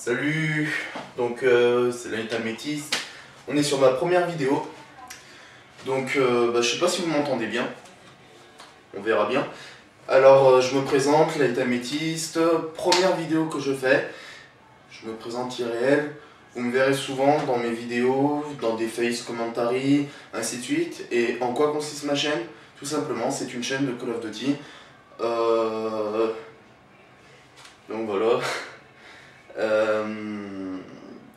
Salut, donc c'est Layton Métis. On est sur ma première vidéo. Donc je sais pas si vous m'entendez bien. On verra bien. Alors je me présente, Layton Métis. Première vidéo que je fais. Je me présente IRL. Vous me verrez souvent dans mes vidéos, dans des face commentary, ainsi de suite. Et en quoi consiste ma chaîne? Tout simplement, c'est une chaîne de Call of Duty. Donc voilà.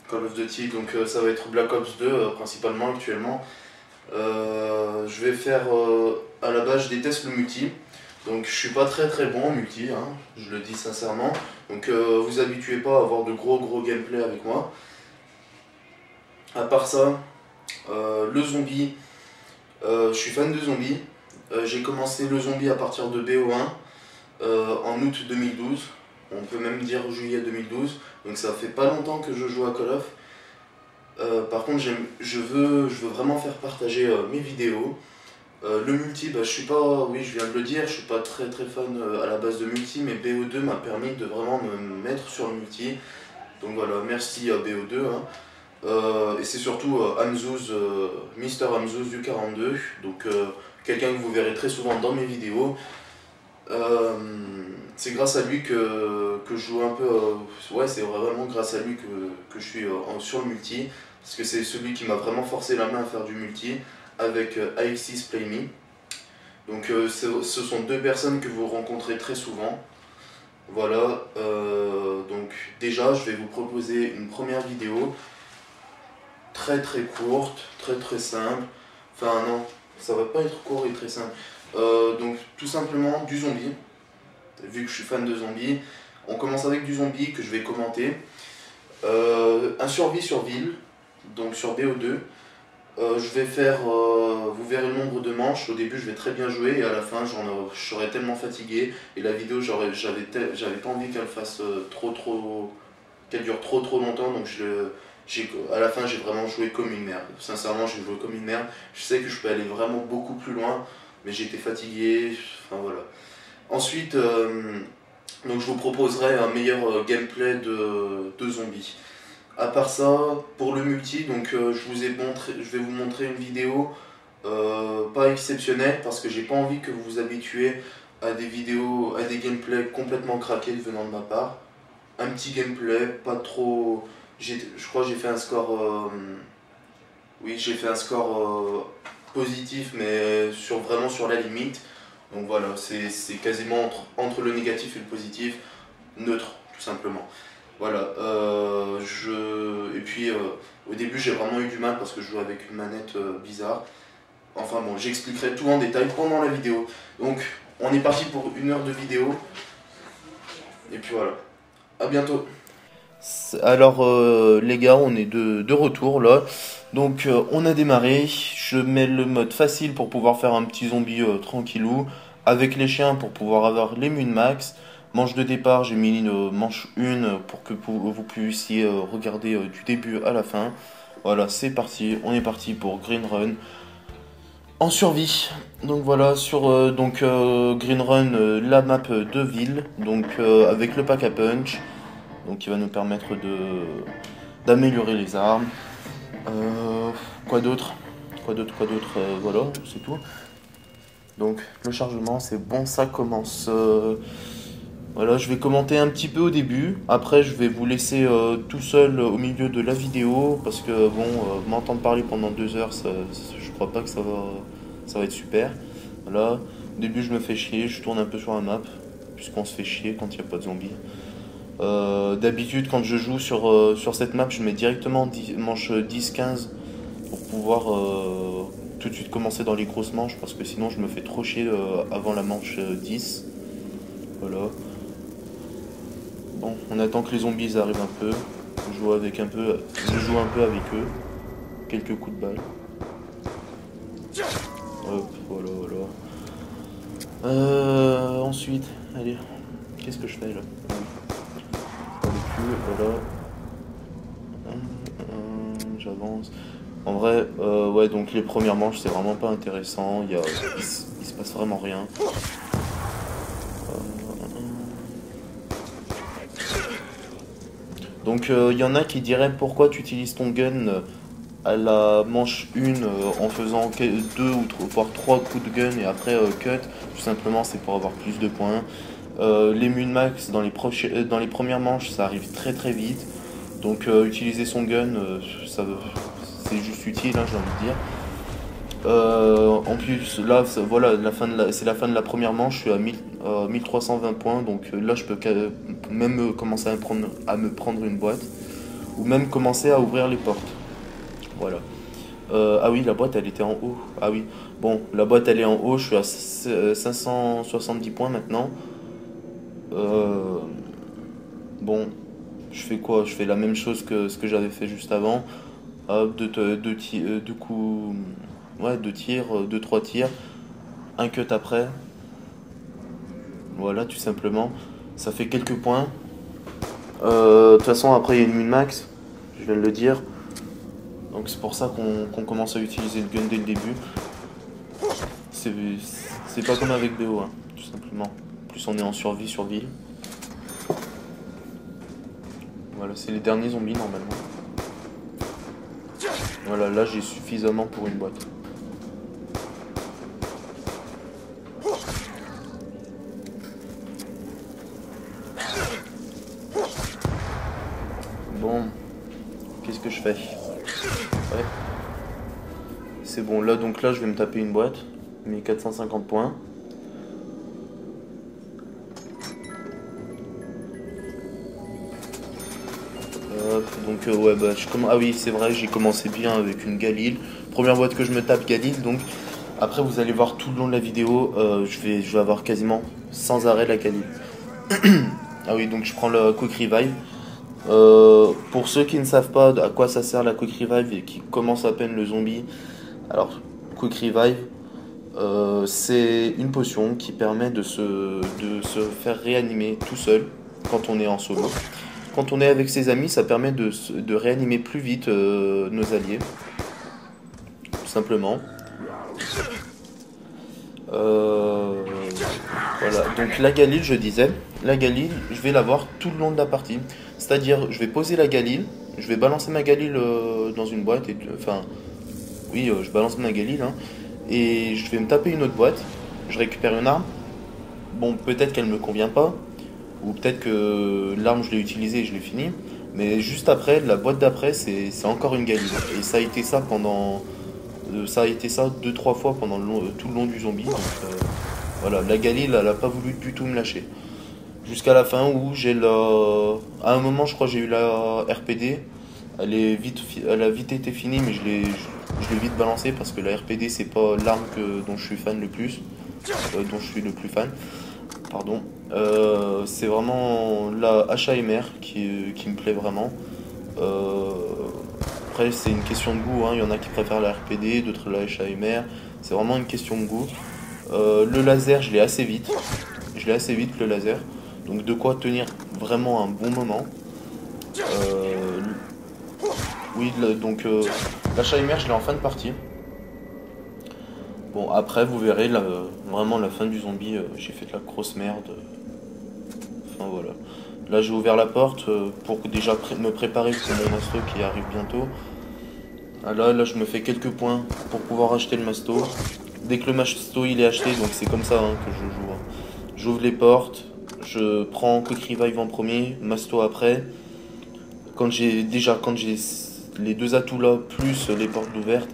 Call of Duty, donc ça va être Black Ops 2 principalement actuellement. Je vais faire à la base, je déteste le multi, donc je suis pas très bon en multi, hein, je le dis sincèrement. Donc vous habituez pas à avoir de gros gameplay avec moi. À part ça, le zombie, je suis fan de zombies. J'ai commencé le zombie à partir de BO1 en août 2012. On peut même dire juillet 2012, donc ça fait pas longtemps que je joue à Call of. Par contre, je veux vraiment faire partager mes vidéos. Le multi, je suis pas, oui je viens de le dire, je suis pas très fan à la base de multi, mais BO2 m'a permis de vraiment me mettre sur le multi. Donc voilà, merci à BO2. Hein. Et c'est surtout Hamzouz, Mister Hamzouz du 42, donc quelqu'un que vous verrez très souvent dans mes vidéos. C'est grâce à lui que je joue un peu, ouais c'est vraiment grâce à lui que je suis sur le multi, parce que c'est celui qui m'a vraiment forcé la main à faire du multi avec AX6 Play Me. Donc ce sont deux personnes que vous rencontrez très souvent. Voilà, donc déjà je vais vous proposer une première vidéo très courte, très simple. Enfin non, ça va pas être court et très simple. Donc tout simplement du zombie, vu que je suis fan de zombies. On commence avec du zombie que je vais commenter. Un survie sur ville, donc sur BO2. Je vais faire, vous verrez le nombre de manches. Au début je vais très bien jouer et à la fin je serai tellement fatigué. Et la vidéo j'avais pas envie qu'elle fasse qu'elle dure trop longtemps. Donc à la fin j'ai vraiment joué comme une merde. Sincèrement j'ai joué comme une merde. Je sais que je peux aller vraiment beaucoup plus loin, mais j'étais fatigué, enfin voilà. Ensuite, donc je vous proposerai un meilleur gameplay de zombies. À part ça, pour le multi, donc je vais vous montrer une vidéo pas exceptionnelle, parce que j'ai pas envie que vous vous habituez à des vidéos, à des gameplays complètement craqués venant de ma part. Un petit gameplay, pas trop. Je crois que j'ai fait un score. Oui, j'ai fait un score positif, mais vraiment sur la limite. Donc voilà, c'est quasiment entre le négatif et le positif, neutre tout simplement. Voilà, et puis au début j'ai vraiment eu du mal parce que je joue avec une manette bizarre. Enfin bon, j'expliquerai tout en détail pendant la vidéo. Donc on est parti pour 1 heure de vidéo. Et puis voilà, à bientôt. Alors les gars, on est de retour là. Donc on a démarré. Je mets le mode facile pour pouvoir faire un petit zombie tranquillou. Avec les chiens pour pouvoir avoir les mun max. Manche de départ, j'ai mis une manche 1 pour que vous puissiez regarder du début à la fin. Voilà, c'est parti. On est parti pour Green Run. En survie. Donc voilà, sur Green Run, la map de ville. Donc avec le pack à punch. Donc qui va nous permettre d'améliorer les armes. Quoi d'autre, voilà, c'est tout. Donc le chargement c'est bon, ça commence. Voilà, je vais commenter un petit peu au début. Après je vais vous laisser tout seul au milieu de la vidéo. Parce que bon, m'entendre parler pendant 2 heures, je crois pas que ça va être super. Voilà, au début je me fais chier, je tourne un peu sur la map. Puisqu'on se fait chier quand il n'y a pas de zombies. D'habitude quand je joue sur cette map, je mets directement manche 10-15 pour pouvoir tout de suite commencer dans les grosses manches, parce que sinon je me fais trop chier avant la manche 10. Voilà. Bon, on attend que les zombies arrivent un peu. Je joue un peu avec eux. Quelques coups de balle. Hop, voilà. Ensuite, allez, qu'est-ce que je fais là? Voilà. J'avance. En vrai, ouais, donc les premières manches, c'est vraiment pas intéressant. Il se passe vraiment rien. Donc il y en a qui diraient pourquoi tu utilises ton gun à la manche 1 en faisant 2 ou 3, voire 3 coups de gun et après cut. Tout simplement c'est pour avoir plus de points. Les min-max dans les premières manches ça arrive très très vite. Donc utiliser son gun c'est juste utile, hein, j'ai envie de dire. En plus, là, voilà, c'est la fin de la première manche, je suis à 1320 points, donc là, je peux même commencer à me prendre une boîte, ou même commencer à ouvrir les portes. Voilà. Ah oui, la boîte, elle était en haut. Ah oui. Bon, la boîte, elle est en haut, je suis à 570 points maintenant. Bon, je fais quoi? Je fais la même chose que ce que j'avais fait juste avant. Hop, deux coups. Ouais, 2 tirs, 2-3 tirs, un cut après. Voilà, tout simplement. Ça fait quelques points. De toute façon, après, il y a une min-max, je viens de le dire. Donc c'est pour ça qu'on commence à utiliser le gun dès le début. C'est pas comme avec BO, hein, tout simplement. Plus on est en survie sur ville. Voilà, c'est les derniers zombies normalement. Voilà, là j'ai suffisamment pour une boîte. Bon, qu'est-ce que je fais? Ouais. C'est bon, là donc là je vais me taper une boîte. 1450 points. Hop, donc ouais bah ah oui c'est vrai, j'ai commencé bien avec une Galil. Première boîte que je me tape Galil, donc après vous allez voir tout le long de la vidéo, je vais avoir quasiment sans arrêt la Galil. Ah oui, donc je prends le Quick Revive. Pour ceux qui ne savent pas à quoi ça sert la Quick Revive et qui commencent à peine le zombie, alors Quick Revive, c'est une potion qui permet de se faire réanimer tout seul quand on est en solo. Quand on est avec ses amis, ça permet de réanimer plus vite nos alliés, tout simplement. Voilà, donc la Galil, je disais, la Galil, je vais l'avoir tout le long de la partie. C'est-à-dire, je vais poser la Galil, je vais balancer ma Galil dans une boîte, enfin, oui, je balance ma Galil, hein, et je vais me taper une autre boîte, je récupère une arme. Bon, peut-être qu'elle me convient pas, ou peut-être que l'arme je l'ai utilisée et je l'ai finie, mais juste après, la boîte d'après, c'est encore une Galil. Et ça a été ça pendant. Ça a été ça 2-3 fois pendant tout le long du zombie. Donc voilà, la Galil, elle a pas voulu du tout me lâcher. Jusqu'à la fin où j'ai la. À un moment, je crois, j'ai eu la RPD. Elle a vite été finie, mais je l'ai vite balancée parce que la RPD, c'est pas l'arme dont je suis fan le plus. Dont je suis le plus fan. Pardon. C'est vraiment la HAMR qui me plaît vraiment. Après, c'est une question de goût, hein. Il y en a qui préfèrent la RPD, d'autres la HAMR. C'est vraiment une question de goût. Le laser, je l'ai assez vite. Je l'ai assez vite, le laser. Donc, de quoi tenir vraiment un bon moment. Oui, donc la HAMR, je l'ai en fin de partie. Bon, après, vous verrez, vraiment la fin du zombie, j'ai fait de la grosse merde. Enfin, voilà. Là, j'ai ouvert la porte pour déjà me préparer pour mon masto qui arrive bientôt. Ah, là, je me fais quelques points pour pouvoir acheter le masto. Dès que le masto il est acheté, donc c'est comme ça, hein, que je joue, hein. J'ouvre les portes, je prends Quick Revive en premier, masto après. Quand j'ai les deux atouts là, plus les portes ouvertes,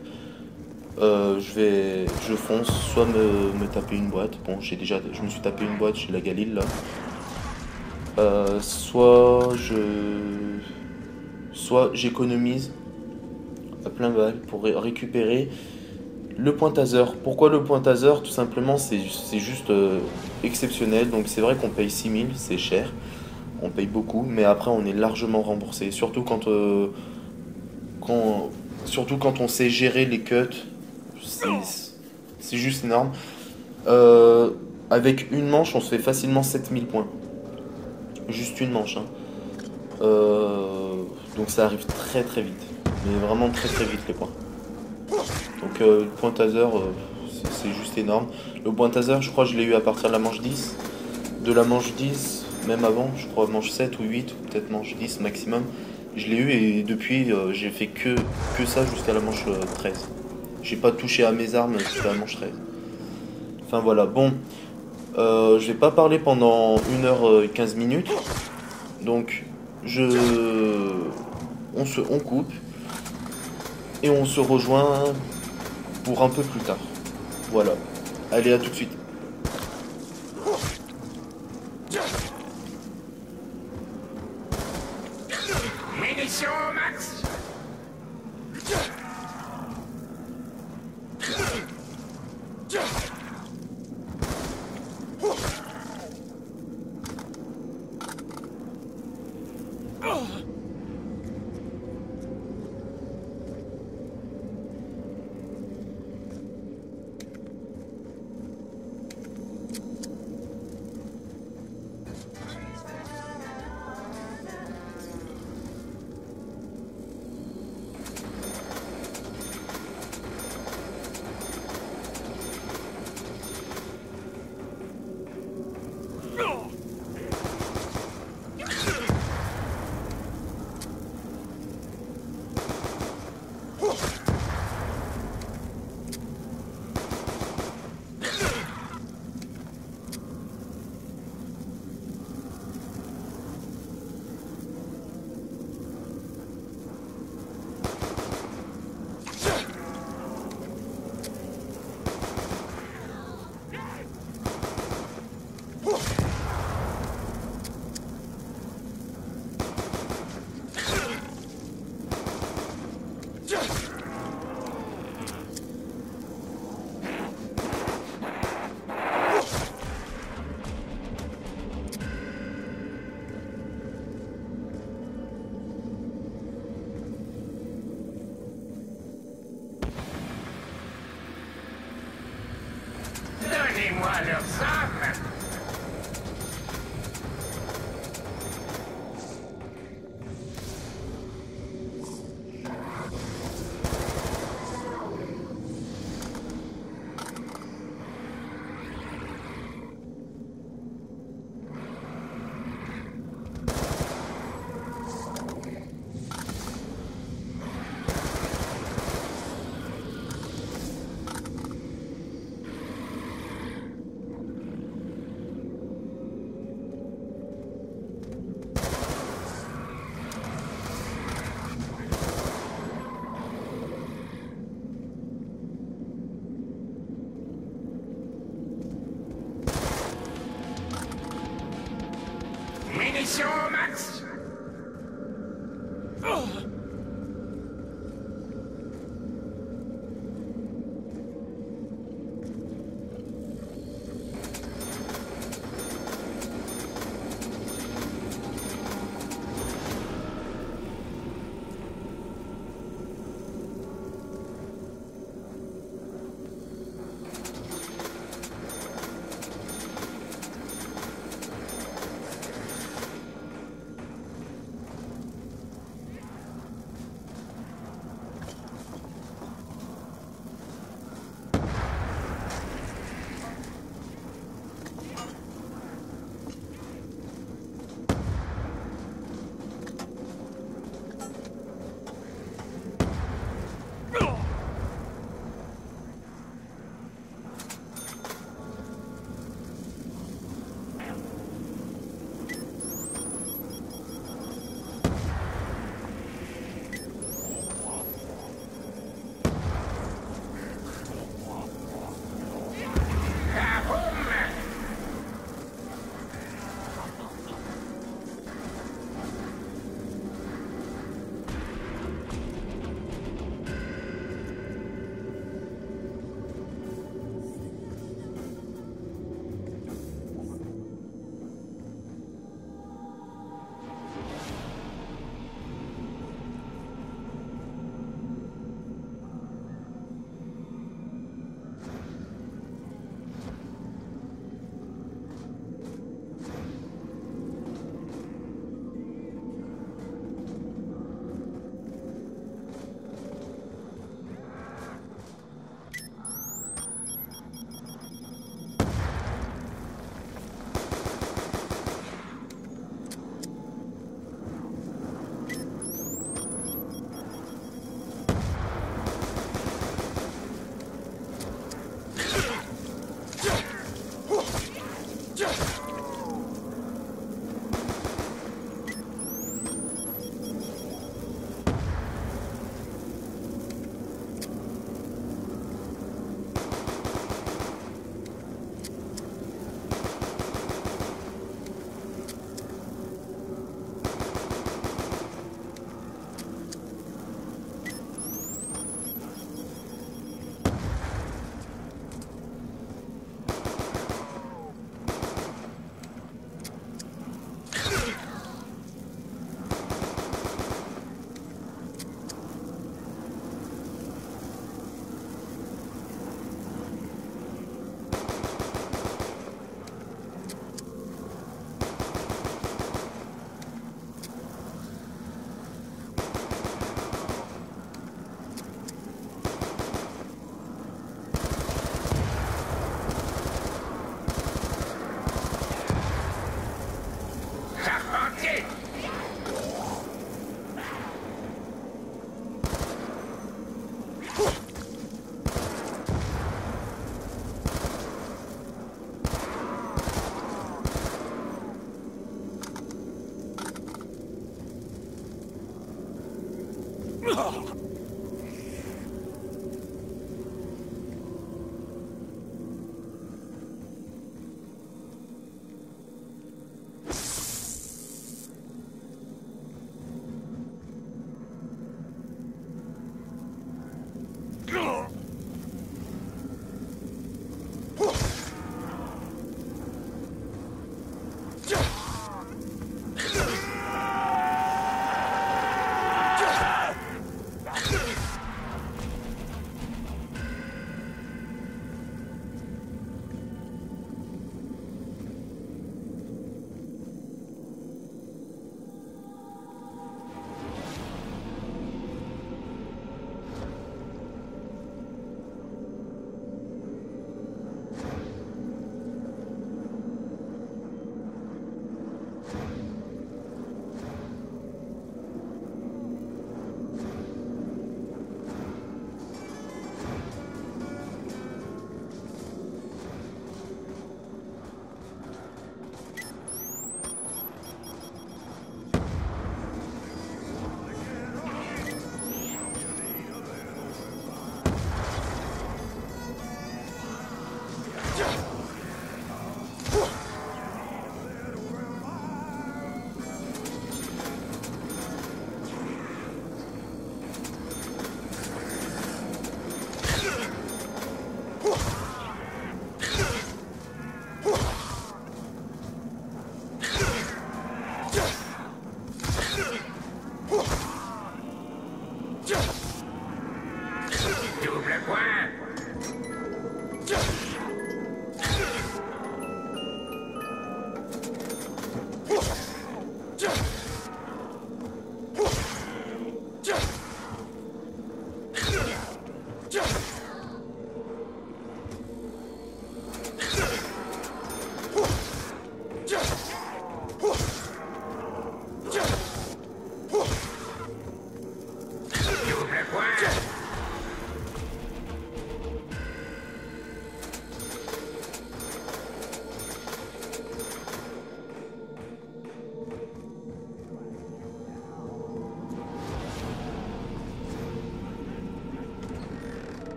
je fonce, soit me taper une boîte. Bon, je me suis tapé une boîte chez la Galil là. Soit j'économise à plein balle pour récupérer le point taser. Pourquoi le point taser? Tout simplement, c'est juste exceptionnel. Donc c'est vrai qu'on paye 6000, c'est cher. On paye beaucoup, mais après on est largement remboursé. Surtout quand on sait gérer les cuts, c'est juste énorme. Avec une manche, on se fait facilement 7000 points. Juste une manche, hein. Donc ça arrive très très vite. Mais vraiment très très vite les points. Donc le point taser, c'est juste énorme. Le point taser, je crois que je l'ai eu à partir de la manche 10. De la manche 10 même avant, je crois manche 7 ou 8, ou peut-être manche 10 maximum. Je l'ai eu et depuis j'ai fait que ça jusqu'à la manche 13. J'ai pas touché à mes armes jusqu'à la manche 13. Enfin voilà, bon, je vais pas parler pendant 1 h 15 minutes. Donc on coupe et on se rejoint pour un peu plus tard. Voilà. Allez, à tout de suite. Munitions au max. Donnez-moi leurs armes. Munitions au max.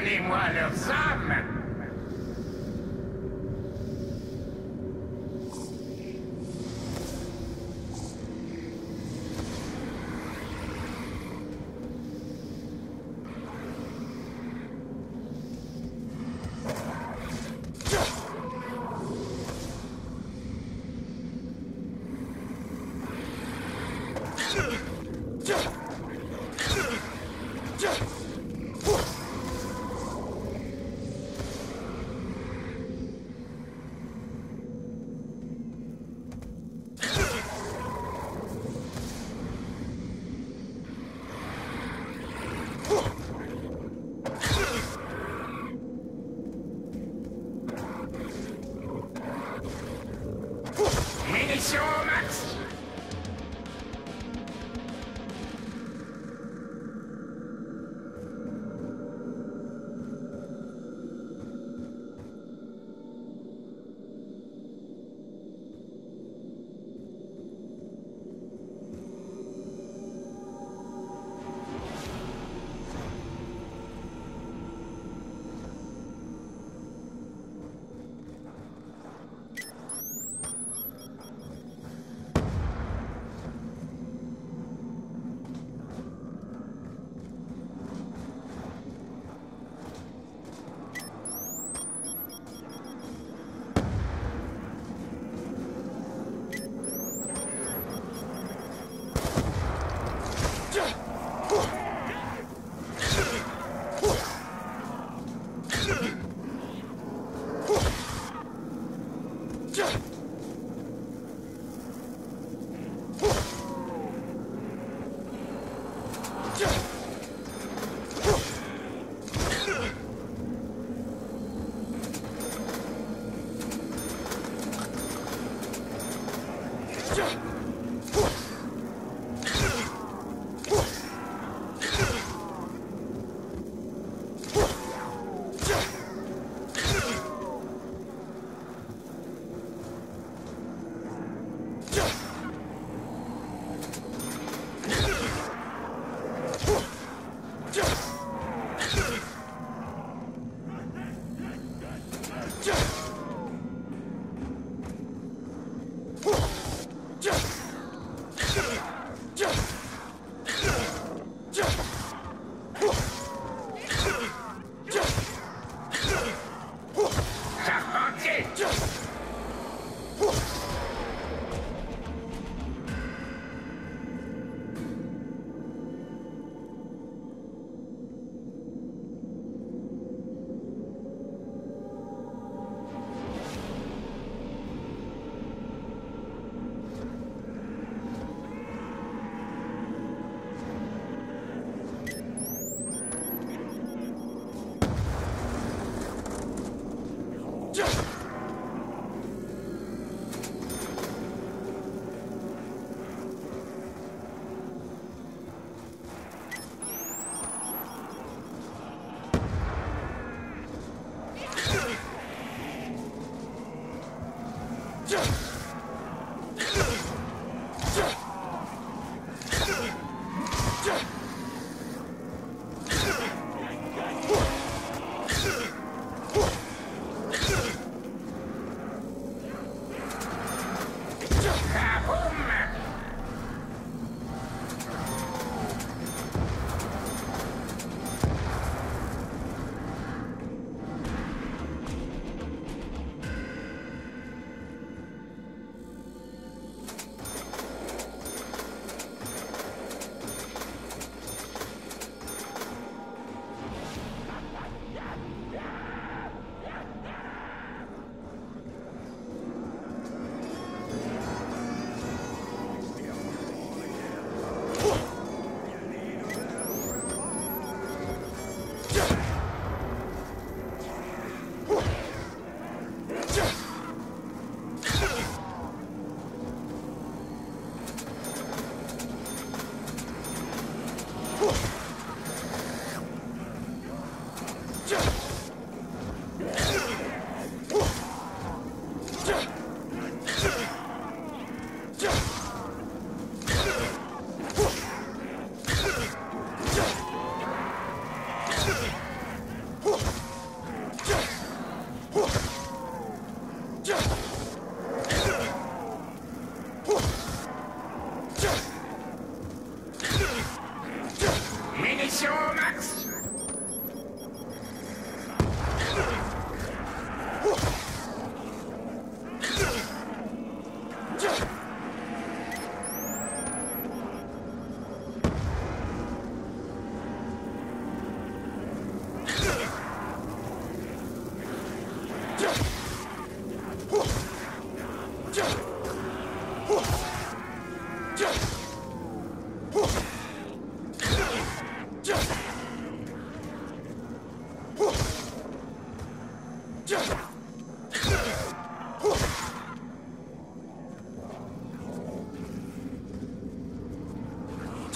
Donnez-moi leurs âmes! Munitions au max.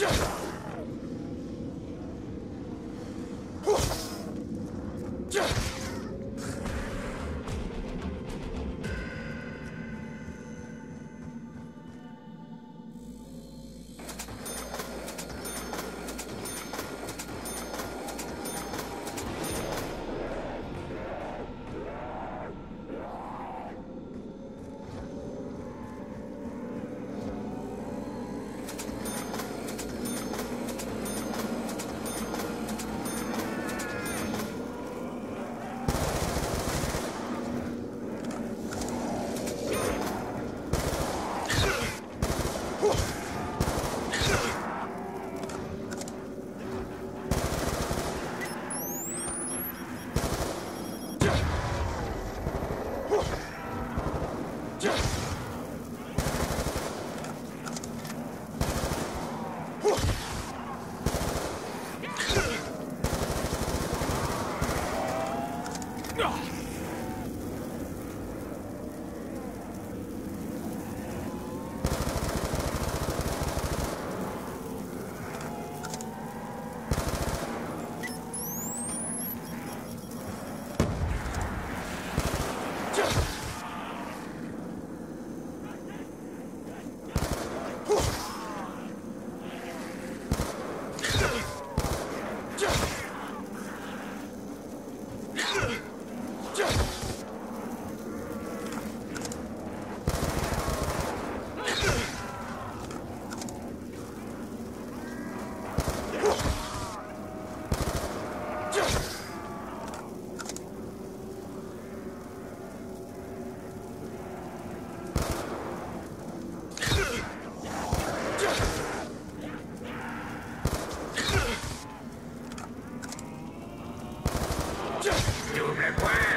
Double point.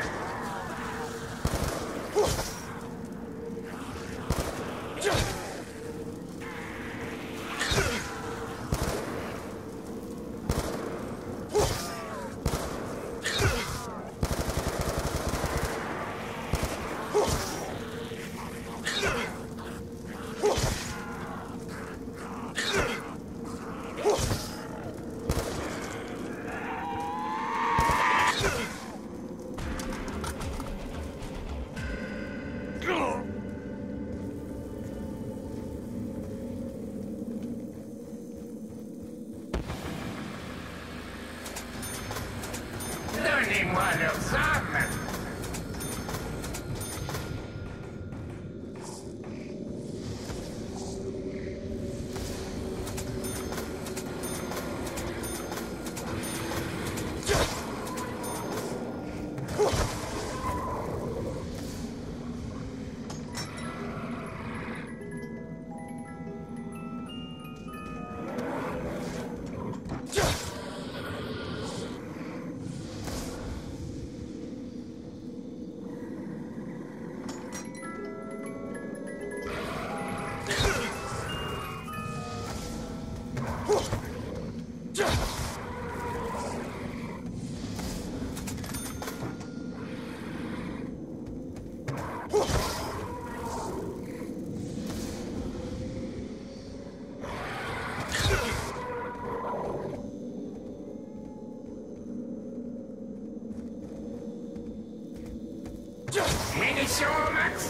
Donnez-moi leurs âmes. Munitions au max.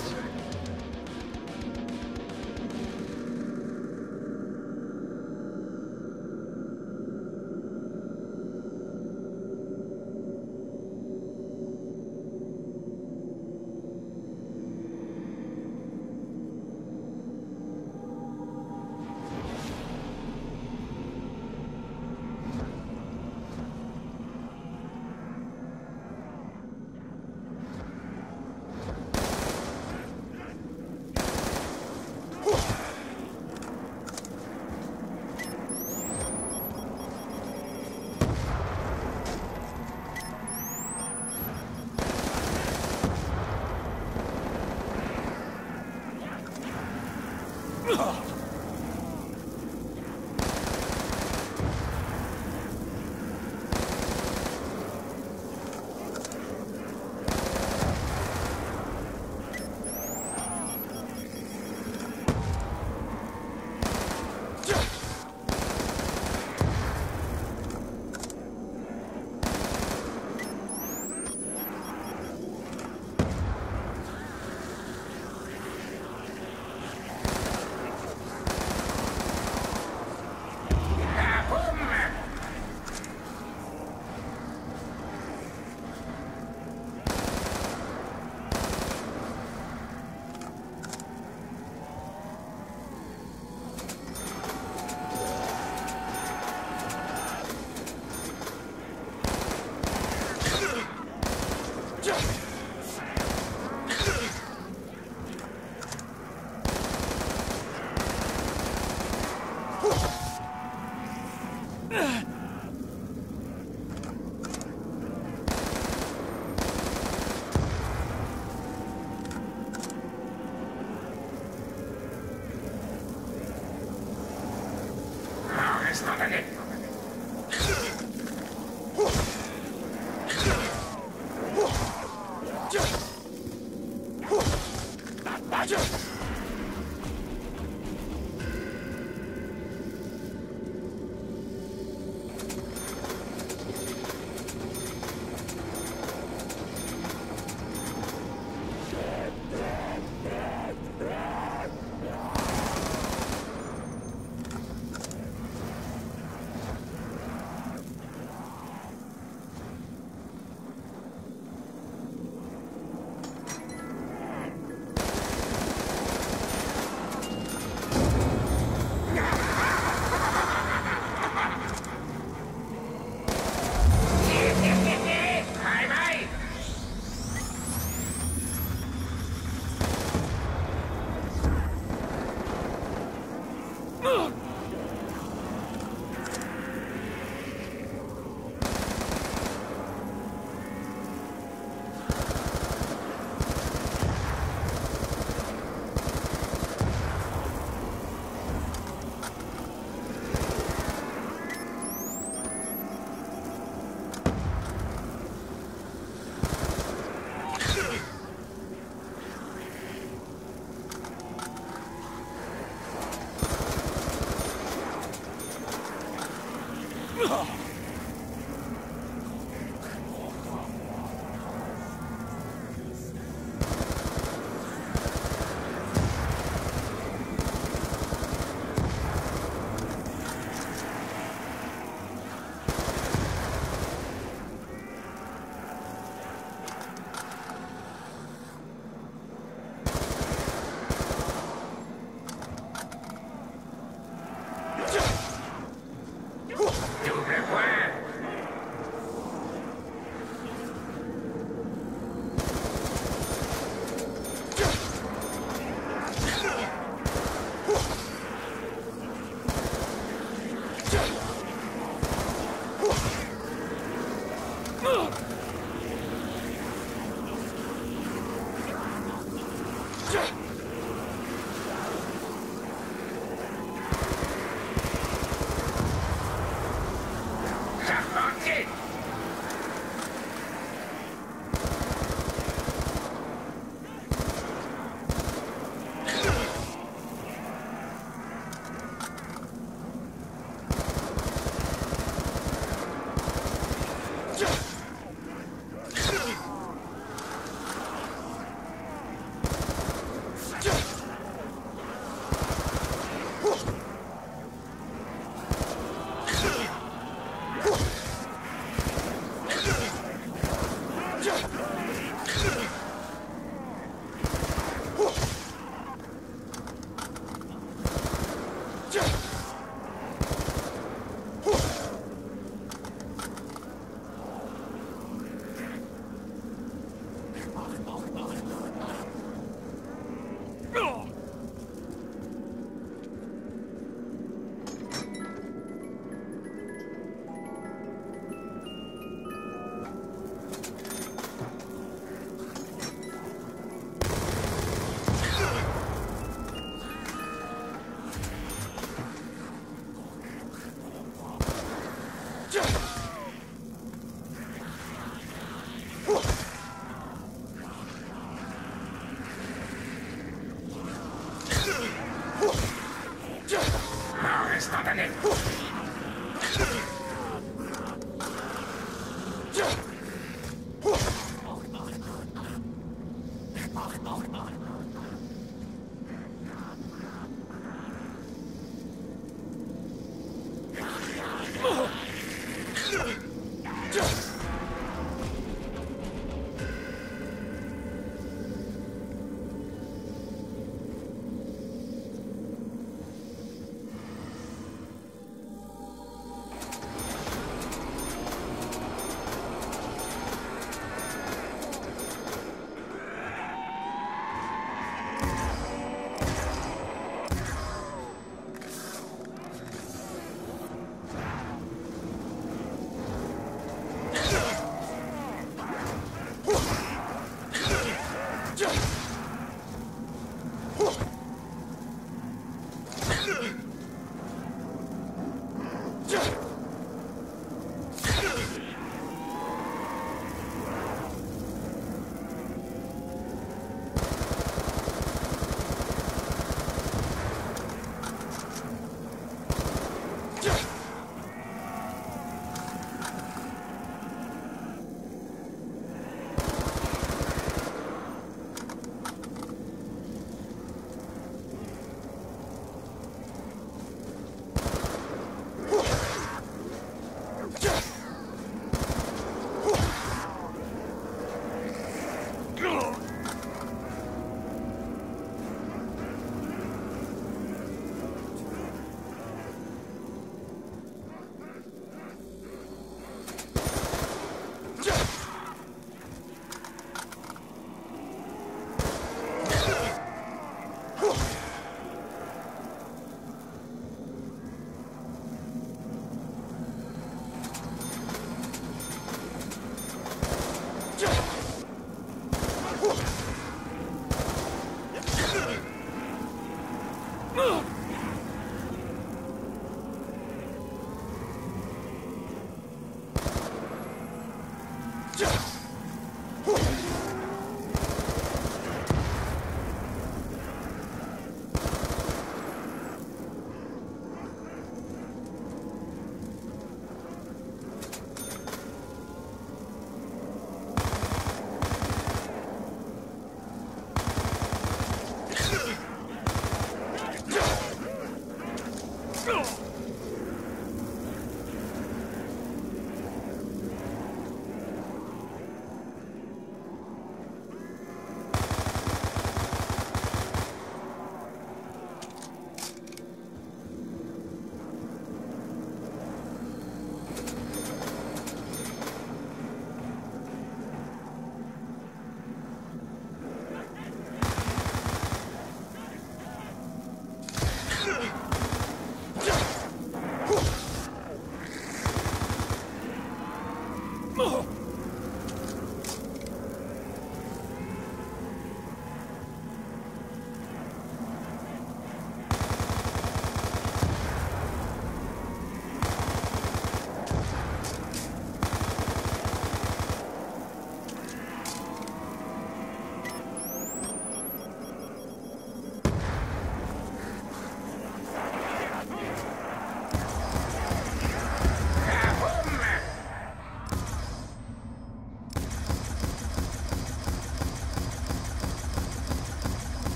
Instantané.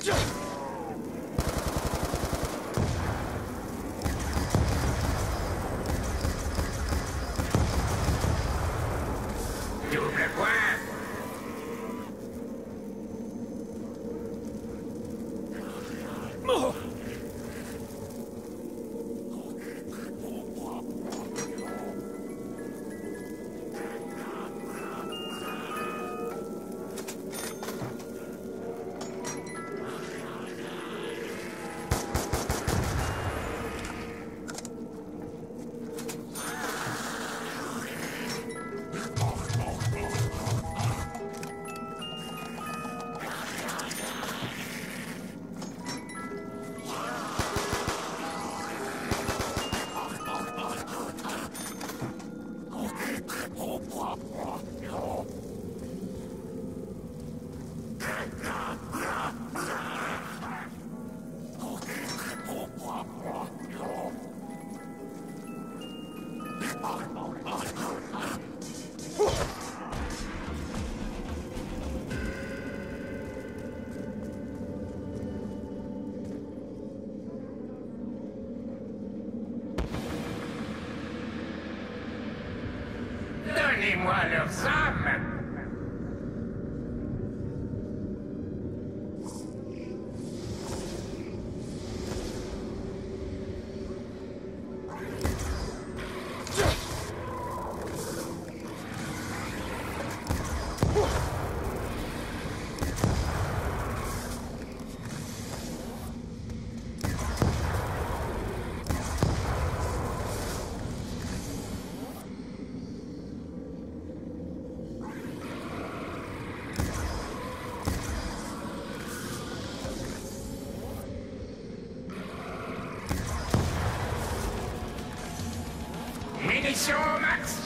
Double point. Donnez-moi leurs âmes. Munitions au max.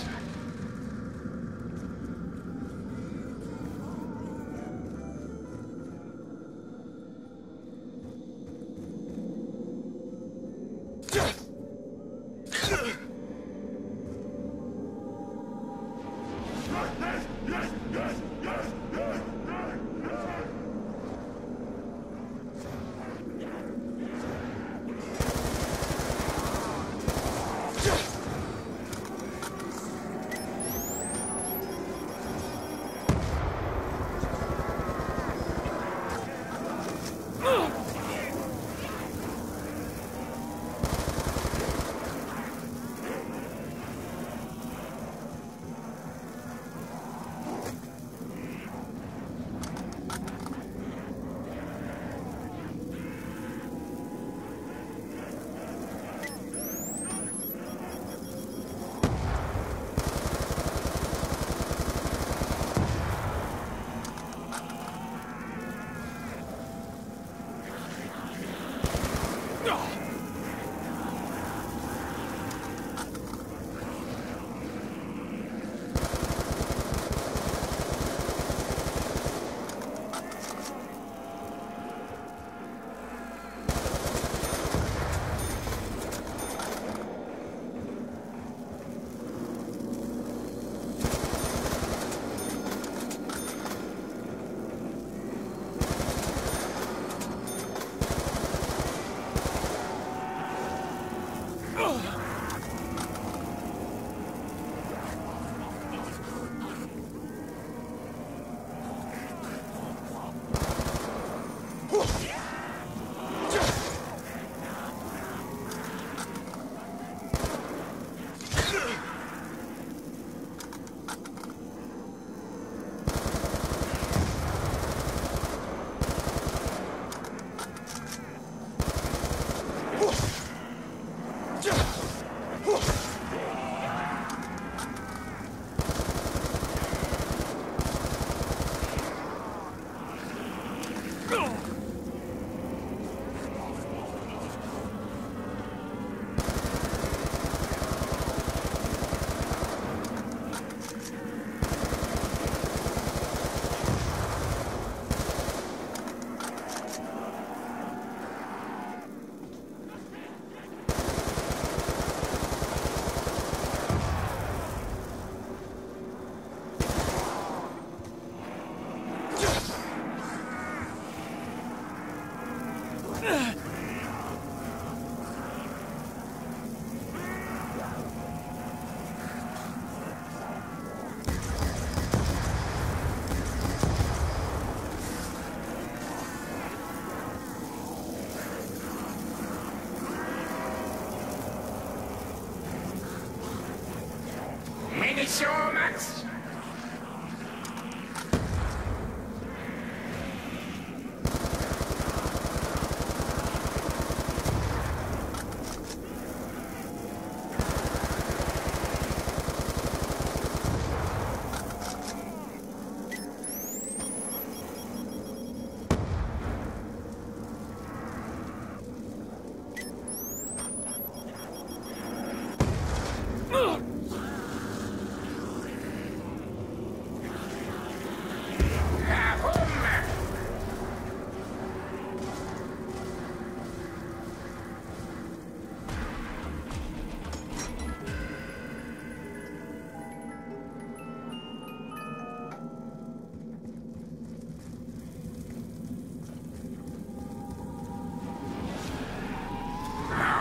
Munitions au max.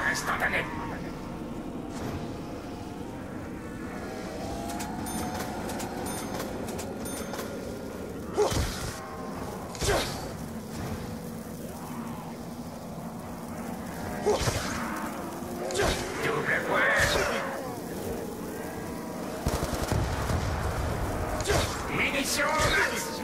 Instantané. Double point. Munitions au max.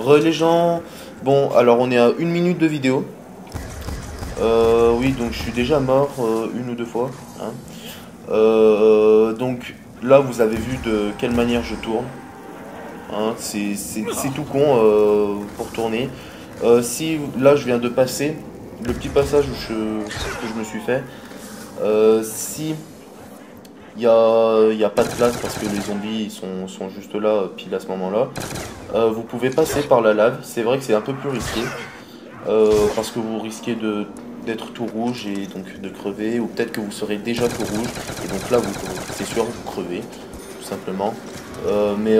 Les gens. Bon, alors on est à 1 minute de vidéo. Oui, donc je suis déjà mort une ou deux fois, hein. Donc là, vous avez vu de quelle manière je tourne, hein. C'est tout con pour tourner. Si là, je viens de passer le petit passage que je me suis fait. Si il y a pas de place parce que les zombies sont juste là pile à ce moment-là. Vous pouvez passer par la lave. C'est vrai que c'est un peu plus risqué parce que vous risquez d'être tout rouge et donc de crever, ou peut-être que vous serez déjà tout rouge et donc là c'est sûr vous crevez tout simplement. Mais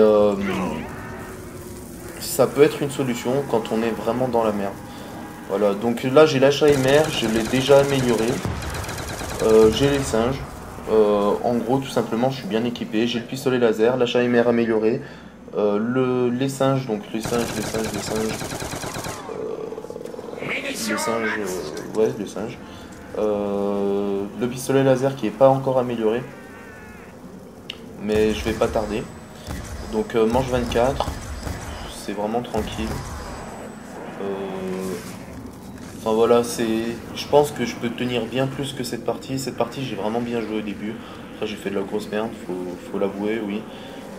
ça peut être une solution quand on est vraiment dans la merde. Voilà, donc là j'ai l'HAMR, je l'ai déjà amélioré. J'ai les singes. En gros, tout simplement, je suis bien équipé. J'ai le pistolet laser, l'HAMR amélioré. Les singes, donc les singes. Les Munitions singes, max. ouais, les singes. Le pistolet laser qui est pas encore amélioré, mais je vais pas tarder. Donc manche 24, c'est vraiment tranquille. Enfin voilà, je pense que je peux tenir bien plus que cette partie. Cette partie, j'ai vraiment bien joué au début. Après, j'ai fait de la grosse merde, faut l'avouer, oui.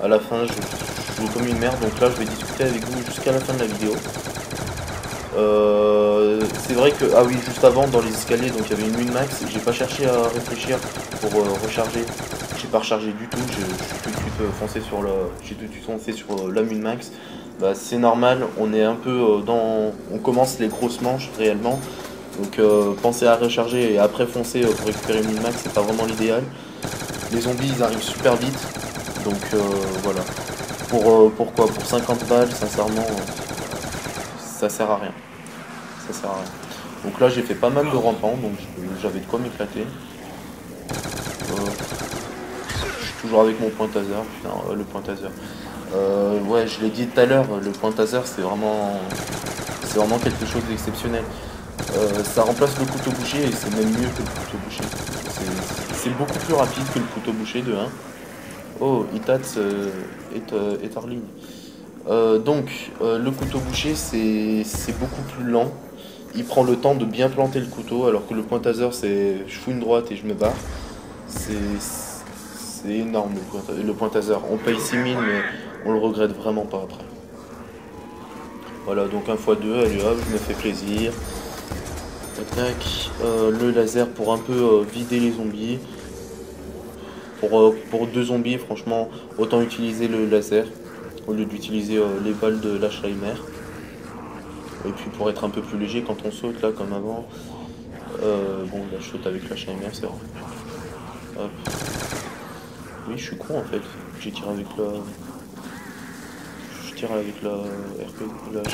À la fin, je joue comme une merde, donc là, je vais discuter avec vous jusqu'à la fin de la vidéo. C'est vrai que, ah oui, juste avant, dans les escaliers, donc il y avait une min max. J'ai pas cherché à réfléchir pour recharger. J'ai pas rechargé du tout. J'ai tout de suite foncé sur la min max. Bah, c'est normal. On est un peu on commence les grosses manches réellement. Donc pensez à recharger et après foncer pour récupérer min max, c'est pas vraiment l'idéal. Les zombies, ils arrivent super vite. Donc voilà. Pourquoi? Pour 50 balles, sincèrement, ça sert à rien. Ça sert à rien. Donc là, j'ai fait pas mal de rampants, donc j'avais de quoi m'éclater. Je suis toujours avec mon point taser, putain, le point taser. Ouais, je l'ai dit tout à l'heure, le point taser, c'est vraiment quelque chose d'exceptionnel. Ça remplace le couteau bouché et c'est même mieux que le couteau bouché. C'est beaucoup plus rapide que le couteau bouché de 1. Oh, Itats est hors ligne. Donc, le couteau bouché, c'est beaucoup plus lent. Il prend le temps de bien planter le couteau, alors que le point taser, c'est je fous une droite et je me barre. C'est énorme le point taser. On paye 6000, mais on le regrette vraiment pas après. Voilà, donc 1x2, allez hop, je me fais plaisir. Tac tac. Le laser pour un peu vider les zombies. Pour 2 zombies, franchement, autant utiliser le laser au lieu d'utiliser les balles de l'HAMR. Et puis pour être un peu plus léger quand on saute là comme avant. Bon là je saute avec l'HAMR, c'est vrai. Hop. Oui, je suis con en fait. J'ai tiré avec la. Je tire avec la RP, la HAMR.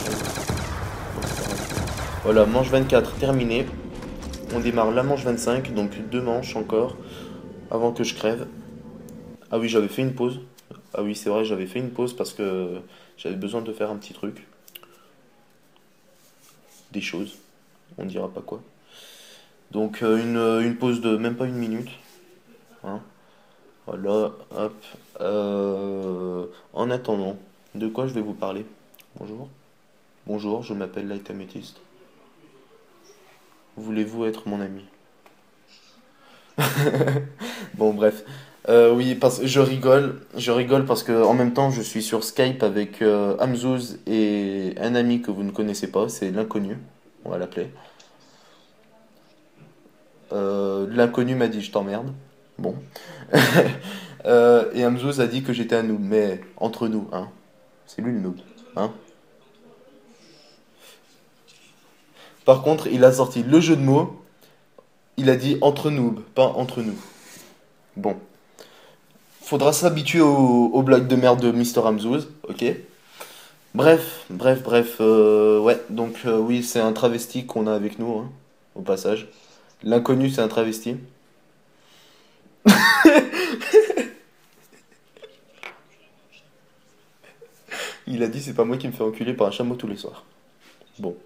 Voilà, manche 24 terminée. On démarre la manche 25, donc 2 manches encore avant que je crève. Ah oui, j'avais fait une pause. Ah oui, c'est vrai, j'avais fait une pause parce que j'avais besoin de faire un petit truc. Des choses. On dira pas quoi. Donc une pause de même pas 1 minute. Hein. Voilà, hop. En attendant, de quoi je vais vous parler? Bonjour. Bonjour, je m'appelle Light Amethyst. Voulez-vous être mon ami? Bon, bref. Oui, je rigole parce que en même temps, je suis sur Skype avec Amzouz et un ami que vous ne connaissez pas, c'est l'inconnu, on va l'appeler. L'inconnu m'a dit je t'emmerde. Bon. Et Amzouz a dit que j'étais un noob, mais entre nous, hein. C'est lui le noob, hein. Par contre, il a sorti le jeu de mots, il a dit entre noobs, pas entre nous. Bon. Faudra s'habituer aux blagues de merde de Mister Amzouz, ok? Bref, ouais, donc oui, c'est un travesti qu'on a avec nous, hein, au passage. L'inconnu, c'est un travesti. Il a dit, c'est pas moi qui me fais enculer par un chameau tous les soirs. Bon.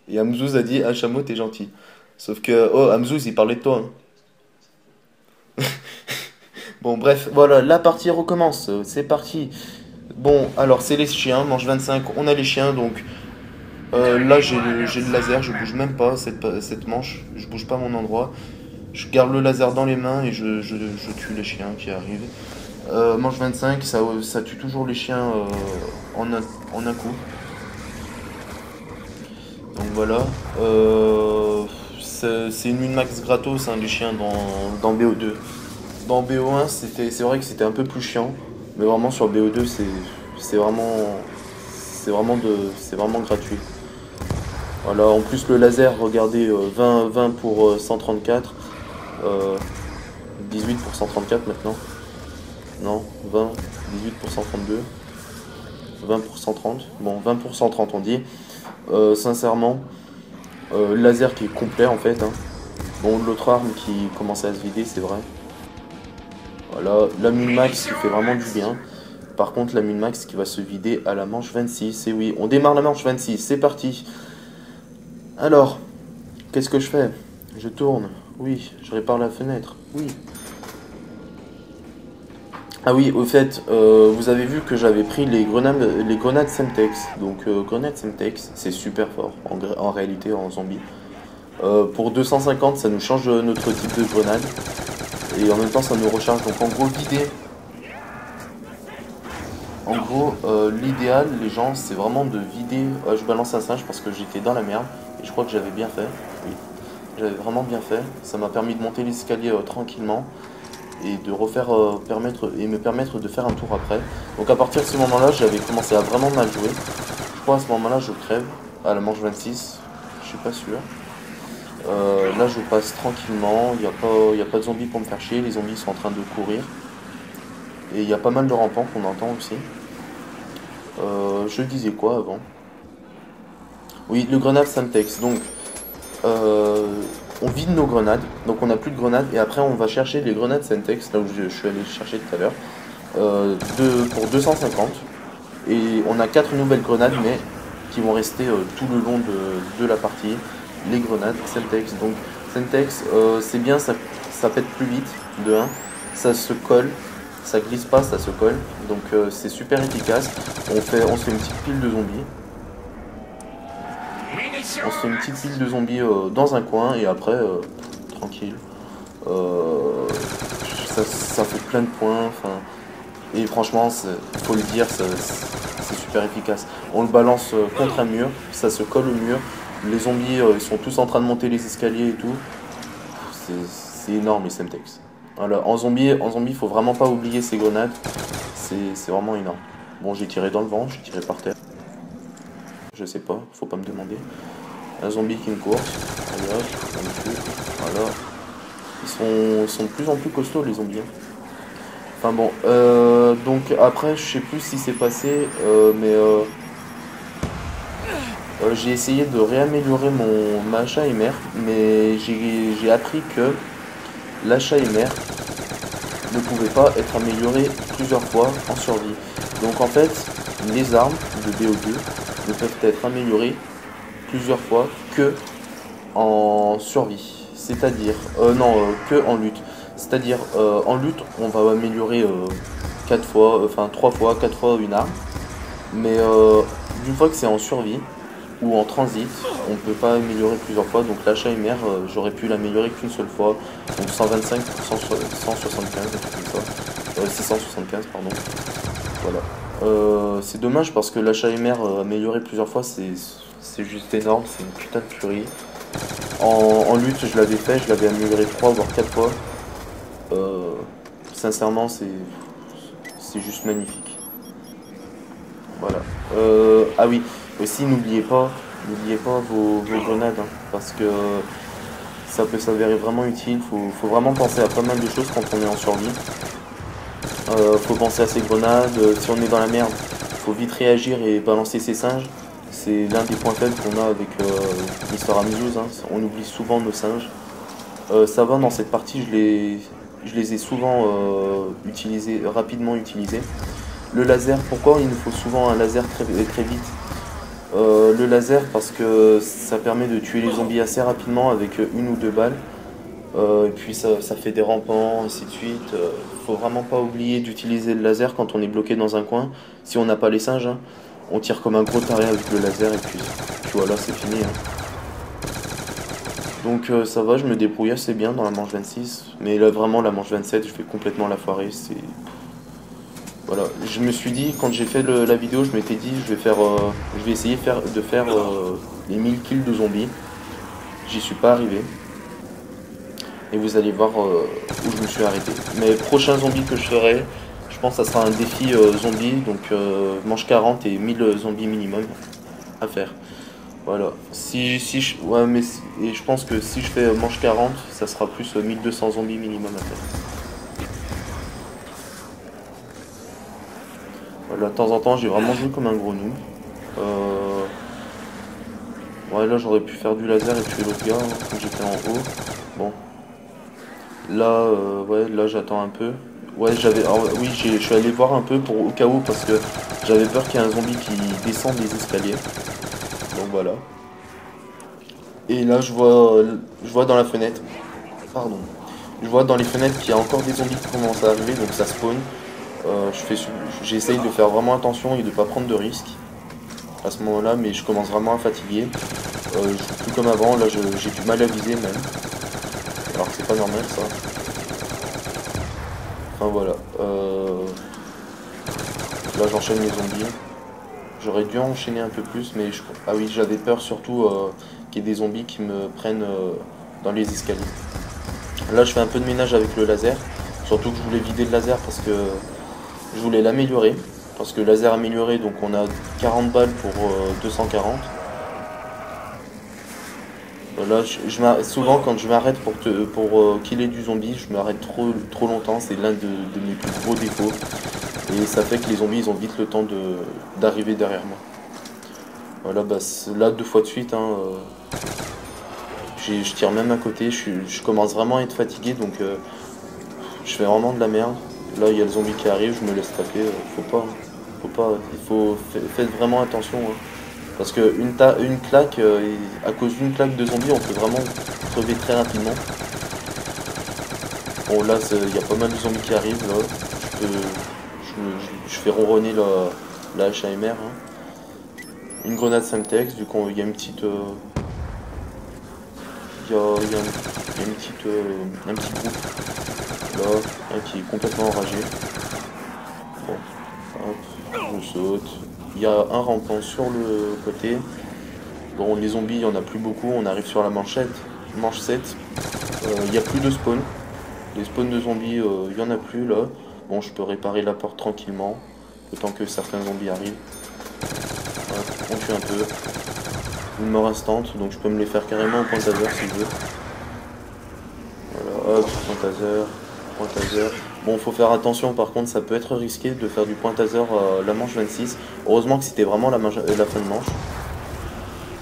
Et Amzouz a dit, un chameau, t'es gentil. Sauf que, oh, Amzouz, il parlait de toi, hein. Bon, bref, voilà, la partie recommence. C'est parti. Bon, alors c'est les chiens, manche 25, on a les chiens, donc là j'ai le laser, je bouge même pas cette manche, je bouge pas mon endroit. Je garde le laser dans les mains et je tue les chiens qui arrivent. Manche 25, ça tue toujours les chiens en un coup. Donc voilà. C'est une min-max gratos, hein, les chiens dans BO2. Dans BO1, c'est vrai que c'était un peu plus chiant. Mais vraiment sur BO2, c'est vraiment gratuit. Voilà, en plus le laser, regardez, 20 pour 134. 18 pour 134 maintenant. Non, 20, 18 pour 132. 20 pour 130. Bon, 20 pour 130 on dit. Sincèrement, laser qui est complet en fait. Hein. Bon, l'autre arme qui commençait à se vider, c'est vrai. Voilà, la min-max qui fait vraiment du bien. Par contre, la min-max qui va se vider à la manche 26. Et oui, on démarre la manche 26, c'est parti. Alors, qu'est-ce que je fais? Je tourne. Oui, je répare la fenêtre. Oui. Ah oui, au fait, vous avez vu que j'avais pris les grenades Semtex. Donc, grenades Semtex, c'est super fort en réalité en zombie. Pour 250, ça nous change notre type de grenade. Et en même temps, ça nous recharge. Donc, en gros, l'idée. En gros, l'idéal, les gens, c'est vraiment de vider. Je balance un singe parce que j'étais dans la merde. Et je crois que j'avais bien fait. Oui, j'avais vraiment bien fait. Ça m'a permis de monter l'escalier tranquillement. Et de me permettre de faire un tour après. Donc à partir de ce moment-là, j'avais commencé à vraiment mal jouer. Je crois à ce moment-là, je crève à la manche 26. Je suis pas sûr. Là, je passe tranquillement. Il y a pas de zombies pour me faire chier. Les zombies sont en train de courir. Et il y a pas mal de rampants qu'on entend aussi. Je disais quoi avant? Oui, le grenade Semtex. Donc, on vide nos grenades, donc on n'a plus de grenades, et après on va chercher les grenades Semtex, là où je suis allé chercher tout à l'heure, pour 250. Et on a 4 nouvelles grenades, mais qui vont rester tout le long de la partie. Les grenades Semtex. Donc, Semtex, c'est bien, ça pète plus vite, de 1. Ça se colle. Ça glisse pas, ça se colle, donc c'est super efficace. On se fait une petite pile de zombies. On se fait une petite pile de zombies dans un coin et après, tranquille. Ça fait plein de points. Et franchement, faut le dire, c'est super efficace. On le balance contre un mur, ça se colle au mur. Les zombies, ils sont tous en train de monter les escaliers et tout. C'est énorme les Semtex. Voilà, en zombie, il faut vraiment pas oublier ces grenades. C'est vraiment énorme. Bon, j'ai tiré dans le vent, j'ai tiré par terre. Je sais pas, faut pas me demander. Un zombie qui me course. Allez hop, on le tue. Voilà. Ils sont de plus en plus costauds les zombies. Enfin bon, donc après, je sais plus ce qui s'est passé, mais j'ai essayé de réaméliorer ma HAMR, mais j'ai appris que l'HAMR ne pouvait pas être amélioré plusieurs fois en survie. Donc en fait, les armes de BO2 ne peuvent être améliorées plusieurs fois que en survie. C'est-à-dire, que en lutte. C'est-à-dire, en lutte, on va améliorer 4 fois, enfin 3 fois, 4 fois une arme. Mais une fois que c'est en survie ou en transit, on ne peut pas améliorer plusieurs fois. Donc l'HAMR, j'aurais pu l'améliorer qu'une seule fois. Donc 125 pour 175, comme ça. 675, pardon. Voilà. C'est dommage parce que l'HAMR amélioré plusieurs fois, c'est juste énorme, c'est une putain de tuerie. En lutte, je l'avais fait, je l'avais amélioré 3 voire 4 fois. Sincèrement, c'est juste magnifique. Voilà. Ah oui, aussi n'oubliez pas vos grenades, hein, parce que ça peut s'avérer vraiment utile. Faut vraiment penser à pas mal de choses quand on est en survie. Faut penser à ses grenades. Si on est dans la merde, faut vite réagir et balancer ses singes. C'est l'un des points faibles qu'on a avec Mister Amuse, hein. On oublie souvent nos singes. Ça va, dans cette partie, je les ai souvent rapidement utilisés. Le laser, pourquoi il nous faut souvent un laser très vite? Le laser parce que ça permet de tuer les zombies assez rapidement avec 1 ou 2 balles. Et puis ça fait des rampants, ainsi de suite. Faut vraiment pas oublier d'utiliser le laser quand on est bloqué dans un coin. Si on n'a pas les singes, hein, on tire comme un gros taré avec le laser et puis voilà, c'est fini. Hein. Donc ça va, je me débrouille assez bien dans la manche 26. Mais là, vraiment, la manche 27, je vais complètement la foirer. Voilà, je me suis dit, quand j'ai fait la vidéo, je m'étais dit, je vais essayer de faire les 1000 kills de zombies. J'y suis pas arrivé. Et vous allez voir où je me suis arrêté. Mais prochain zombie que je ferai, je pense que ça sera un défi zombie. Donc manche 40 et 1000 zombies minimum à faire. Voilà. Ouais, mais et je pense que si je fais manche 40, ça sera plus 1200 zombies minimum à faire. Voilà, de temps en temps, j'ai vraiment joué comme un gros noob. Ouais, là, j'aurais pu faire du laser et tuer l'autre gars hein, quand j'étais en haut. Bon. Là, ouais, là, j'attends un peu. Ouais, oui, je suis allé voir un peu au cas où parce que j'avais peur qu'il y ait un zombie qui descende des escaliers. Donc voilà. Et là, je vois dans la fenêtre. Pardon. Je vois dans les fenêtres qu'il y a encore des zombies qui commencent à arriver, donc ça spawn. J'essaye de faire vraiment attention et de pas prendre de risques à ce moment-là, mais je commence vraiment à fatiguer. Je joue plus comme avant, là j'ai du mal à viser même. Alors que c'est pas normal ça. Enfin voilà. Là j'enchaîne les zombies. J'aurais dû enchaîner un peu plus, mais ah oui, j'avais peur surtout qu'il y ait des zombies qui me prennent dans les escaliers. Là je fais un peu de ménage avec le laser. Surtout que je voulais vider le laser parce que je voulais l'améliorer. Parce que laser amélioré, donc on a 40 balles pour 240. Là, souvent quand je m'arrête pour killer du zombie, je m'arrête trop longtemps. C'est l'un de mes plus gros défauts. Et ça fait que les zombies, ils ont vite le temps d'arriver derrière moi. Voilà, bah là 2 fois de suite. Hein, je tire même à côté. Je commence vraiment à être fatigué, donc je fais vraiment de la merde. Là, il y a le zombie qui arrive, je me laisse taper. Faites vraiment attention. Hein. Parce que une claque, à cause d'une claque de zombie, on peut vraiment crever très rapidement. Bon, là, il y a pas mal de zombies qui arrivent. Là. Je fais ronronner la HAMR. Hein. Une grenade Semtex, du coup, il y a une petite. Il y a un petit groupe là, qui est complètement enragé. Bon, hop, je saute. Il y a un rampant sur le côté. Bon, les zombies, il n'y en a plus beaucoup. On arrive sur la manche 7. Il n'y a plus de spawn. Les spawns de zombies, il n'y en a plus là. Bon, je peux réparer la porte tranquillement. Le temps que certains zombies arrivent. Hop, on tue un peu. Une mort instant, donc je peux me les faire carrément au point taser si je veux. Voilà, hop, point taser. Bon, faut faire attention, par contre, ça peut être risqué de faire du point taser la manche 26. Heureusement que c'était vraiment la fin de manche.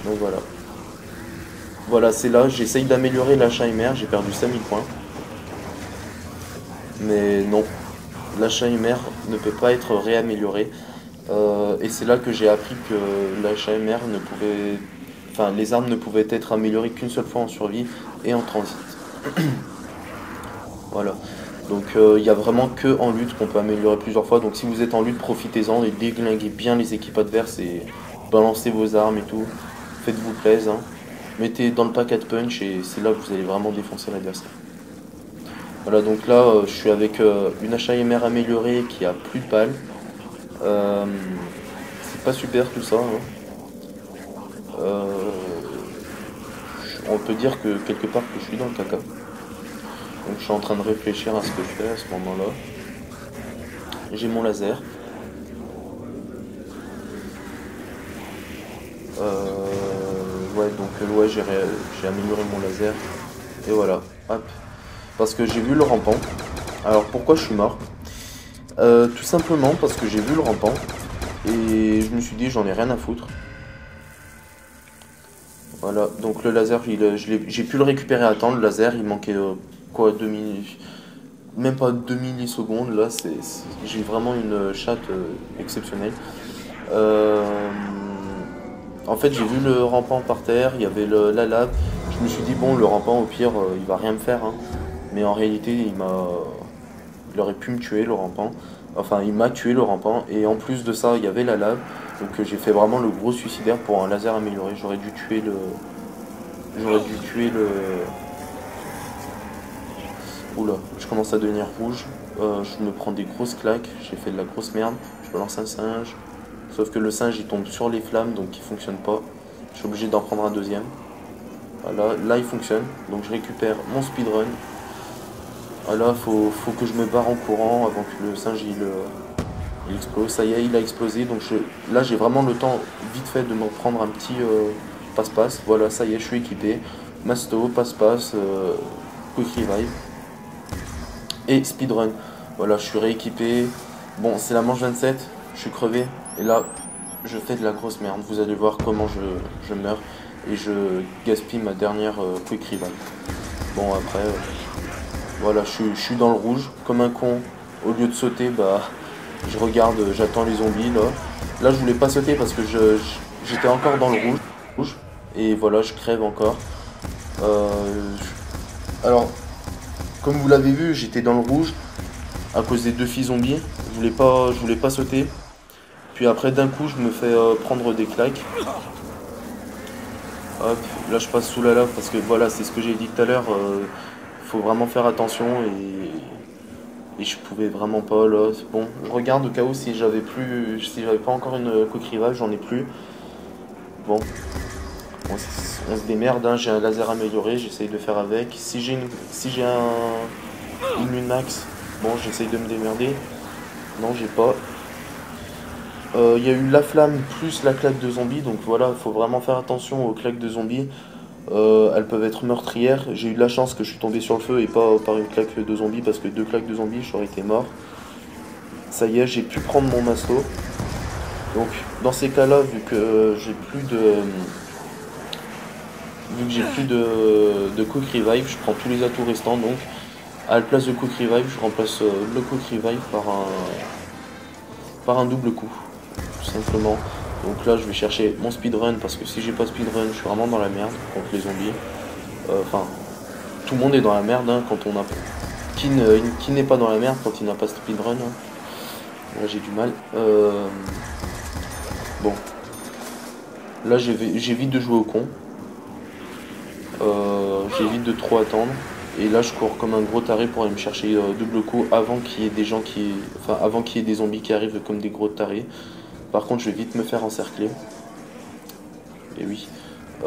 Donc voilà. Voilà, c'est là, j'essaye d'améliorer l'achat MR, j'ai perdu 5000 points. Mais non, l'achat MR ne peut pas être réamélioré. Et c'est là que j'ai appris que l'achat MR ne pouvait... Enfin, les armes ne pouvaient être améliorées qu'une seule fois en survie et en transit. Voilà. Donc il n'y a vraiment que en lutte qu'on peut améliorer plusieurs fois. Donc si vous êtes en lutte, profitez-en et déglinguez bien les équipes adverses et balancez vos armes et tout. Faites-vous plaisir. Hein. Mettez dans le packet punch et c'est là que vous allez vraiment défoncer l'adversaire. Voilà, donc là je suis avec une HAMR améliorée qui a plus de balles. C'est pas super tout ça. Hein. On peut dire que quelque part que je suis dans le caca. Donc je suis en train de réfléchir à ce que je fais à ce moment-là. J'ai mon laser. Ouais, donc ouais, j'ai amélioré mon laser. Et voilà, hop. Parce que j'ai vu le rampant. Alors pourquoi je suis mort? Tout simplement parce que j'ai vu le rampant. Et je me suis dit j'en ai rien à foutre. Voilà, donc le laser, j'ai pu le récupérer à temps. Le laser, il manquait quoi, même pas 2 millisecondes. Là, j'ai vraiment une chatte exceptionnelle. En fait, j'ai vu le rampant par terre, il y avait la lave. Je me suis dit bon, le rampant au pire il va rien me faire, hein. Mais en réalité il aurait pu me tuer le rampant. Enfin, il m'a tué le rampant, et en plus de ça il y avait la lave, donc j'ai fait vraiment le gros suicidaire pour un laser amélioré. J'aurais dû tuer le... Oula, je commence à devenir rouge. Je me prends des grosses claques, j'ai fait de la grosse merde. Je relance un singe, sauf que le singe il tombe sur les flammes, donc il fonctionne pas. Je suis obligé d'en prendre un deuxième. Voilà, là il fonctionne, donc je récupère mon speedrun. Voilà, faut que je me barre en courant avant que le singe il explose. Ça y est, il a explosé, donc là j'ai vraiment le temps vite fait de me prendre un petit passe-passe. Voilà, ça y est, je suis équipé. Masto, passe-passe, quick revive et speedrun. Voilà, je suis rééquipé. Bon, c'est la manche 27, je suis crevé, et là je fais de la grosse merde. Vous allez voir comment je meurs, et je gaspille ma dernière quick revive. Bon, après... Voilà, je suis dans le rouge, comme un con. Au lieu de sauter, bah, je regarde, j'attends les zombies, là. Là, je voulais pas sauter parce que j'étais encore dans le rouge. Et voilà, je crève encore. Alors, comme vous l'avez vu, j'étais dans le rouge à cause des 2 filles zombies. Je voulais pas sauter. Puis après, d'un coup, je me fais prendre des claques. Hop, là, je passe sous la lave parce que voilà, c'est ce que j'ai dit tout à l'heure. Faut vraiment faire attention, et je pouvais vraiment pas là. Bon, je regarde au cas où si j'avais pas encore une quick revive, j'en ai plus. Bon, on se démerde, hein. J'ai un laser amélioré, j'essaye de faire avec. Si j'ai une Lunax, bon, j'essaye de me démerder. Non, j'ai pas. Il y a eu la flamme plus la claque de zombies, donc voilà, faut vraiment faire attention aux claques de zombies. Elles peuvent être meurtrières. J'ai eu de la chance que je suis tombé sur le feu et pas par une claque de zombie, parce que 2 claques de zombies, j'aurais été mort. Ça y est, j'ai pu prendre mon masto. Donc dans ces cas-là, vu que j'ai plus de quick revive, je prends tous les atouts restants. Donc à la place de quick revive, je remplace le quick revive par un double coup, tout simplement. Donc là je vais chercher mon speedrun, parce que si j'ai pas speedrun, je suis vraiment dans la merde contre les zombies. Enfin, tout le monde est dans la merde, hein, quand on a... Qui n'est pas dans la merde quand il n'a pas speedrun, hein. Là j'ai du mal. Bon. Là j'évite de jouer au con. J'évite de trop attendre. Et là je cours comme un gros taré pour aller me chercher double coup avant qu'il y ait des gens avant qu'il y ait des zombies qui arrivent comme des gros tarés. Par contre, je vais vite me faire encercler. Et oui. Et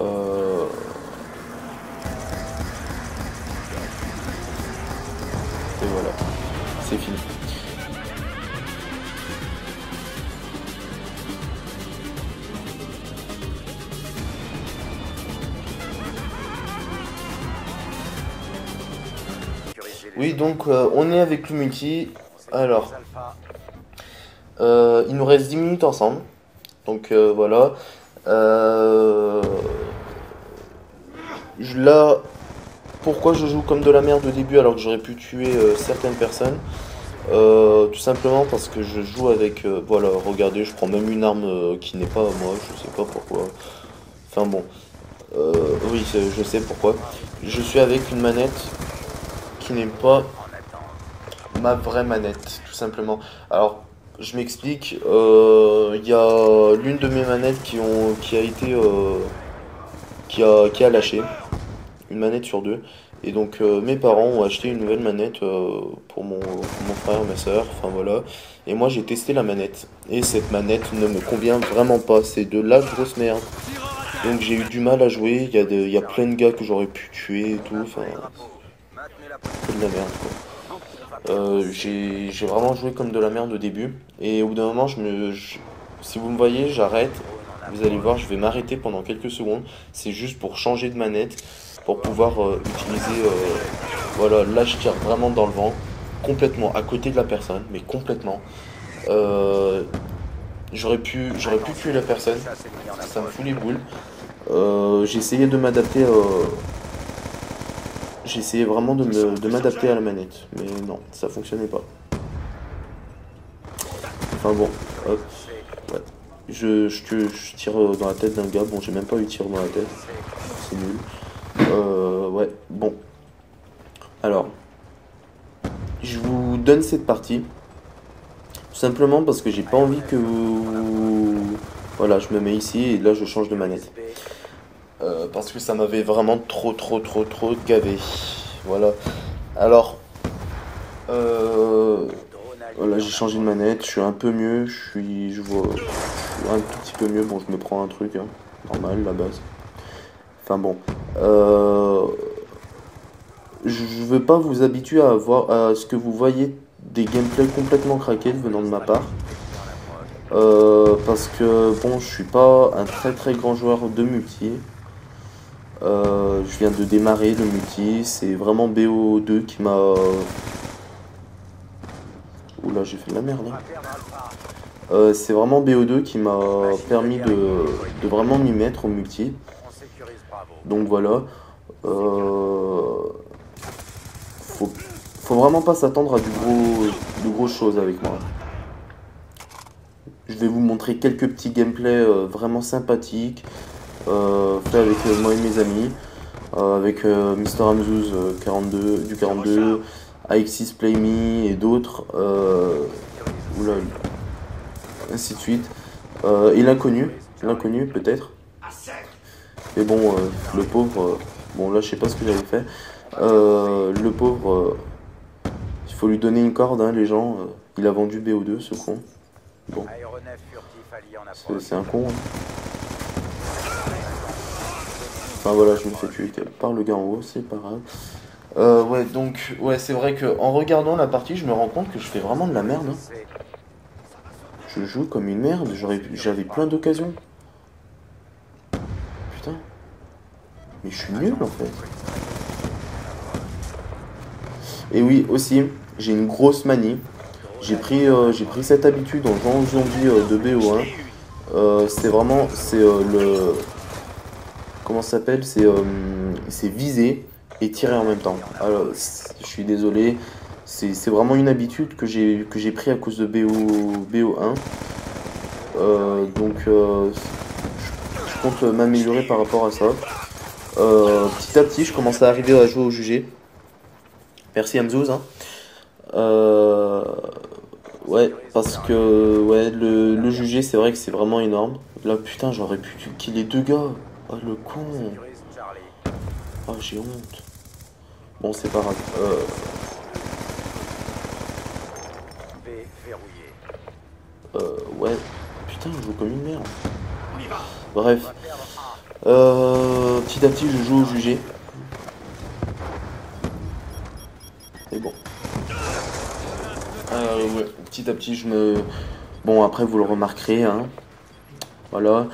voilà. C'est fini. Oui, donc on est avec le multi. Alors... il nous reste 10 minutes ensemble. Donc voilà. Là, pourquoi je joue comme de la merde au début alors que j'aurais pu tuer certaines personnes? Tout simplement parce que je joue avec... voilà, regardez, je prends même une arme qui n'est pas à moi, je sais pas pourquoi. Enfin bon. Oui, je sais pourquoi. Je suis avec une manette qui n'est pas ma vraie manette, tout simplement. Alors... Je m'explique, y a l'une de mes manettes qui a lâché, une manette sur 2, et donc mes parents ont acheté une nouvelle manette pour mon frère, ma soeur, enfin voilà, et moi j'ai testé la manette, et cette manette ne me convient vraiment pas, c'est de la grosse merde, donc j'ai eu du mal à jouer, il y a plein de gars que j'aurais pu tuer et tout, enfin, c'est de la merde quoi. J'ai vraiment joué comme de la merde au début, et au bout d'un moment si vous me voyez, j'arrête. Vous allez voir, je vais m'arrêter pendant quelques secondes. C'est juste pour changer de manette, pour pouvoir utiliser... voilà, là je tire vraiment dans le vent, complètement à côté de la personne, mais complètement. J'aurais pu tuer la personne, ça me fout les boules. J'ai essayé de m'adapter... J'ai essayé vraiment de m'adapter à la manette, mais non, ça fonctionnait pas. Enfin bon, hop, ouais. Je tire dans la tête d'un gars, bon j'ai même pas eu tir dans la tête, c'est nul. Ouais, bon. Alors, je vous donne cette partie. Tout simplement parce que j'ai pas envie que vous... Voilà, je me mets ici et là je change de manette. Parce que ça m'avait vraiment trop gavé. Voilà. Alors, voilà, j'ai changé de manette, je suis un peu mieux, je vois un tout petit peu mieux. Bon, je me prends un truc, hein, normal, la base. Enfin bon, je veux pas vous habituer à voir à ce que vous voyez des gameplays complètement craqués venant de ma part. Parce que bon, je suis pas un très grand joueur de multi. Je viens de démarrer le multi, c'est vraiment BO2 qui m'a... Oula, j'ai fait de la merde. Hein. C'est vraiment BO2 qui m'a permis de vraiment m'y mettre au multi. Donc voilà. Faut vraiment pas s'attendre à de grosses choses avec moi. Je vais vous montrer quelques petits gameplays vraiment sympathiques. Faits avec moi et mes amis. Avec Mister Amzouz 42, du 42, AX6 Play Me et d'autres. Oula, ainsi de suite. Et l'inconnu peut-être. Mais bon, le pauvre, bon là je sais pas ce que j'avais fait. Le pauvre, il faut lui donner une corde, hein, les gens. Il a vendu BO2, ce con. Bon, c'est un con. Hein. Enfin voilà, je me fais tuer par le gars en haut, c'est pas grave. Ouais, donc, ouais, c'est vrai que en regardant la partie, je me rends compte que je fais vraiment de la merde. Hein. Je joue comme une merde, j'avais plein d'occasions. Putain. Mais je suis nul en fait. Et oui, aussi, j'ai une grosse manie. J'ai pris cette habitude en jouant aux zombies de BO1. C'est le... Comment ça s'appelle? C'est viser et tirer en même temps. Alors, je suis désolé. C'est vraiment une habitude que j'ai pris à cause de BO1. Donc, je compte m'améliorer par rapport à ça. Petit à petit, je commence à arriver à jouer au jugé. Merci Amzouz. Hein. Ouais, parce que ouais, le jugé, c'est vrai que c'est vraiment énorme. Là, putain, j'aurais pu killer deux gars. Oh, le con. Oh, j'ai honte. Bon, c'est pas grave. Ouais. Putain, je joue comme une merde. Bref. Petit à petit, je joue au jugé. Et bon. Ouais, petit à petit, je me... Bon, après, vous le remarquerez, hein. Voilà.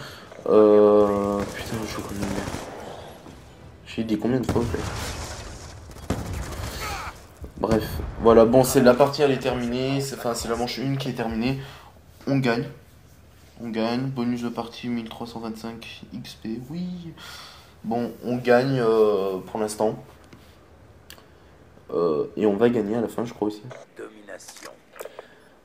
Putain, je joue comme une merde. J'ai dit combien de fois, en fait. Bref. Voilà, bon, c'est la partie, elle est terminée. Enfin, c'est la manche 1 qui est terminée. On gagne. On gagne. Bonus de partie 1325 XP. Oui. Bon, on gagne pour l'instant. Et on va gagner à la fin, je crois aussi.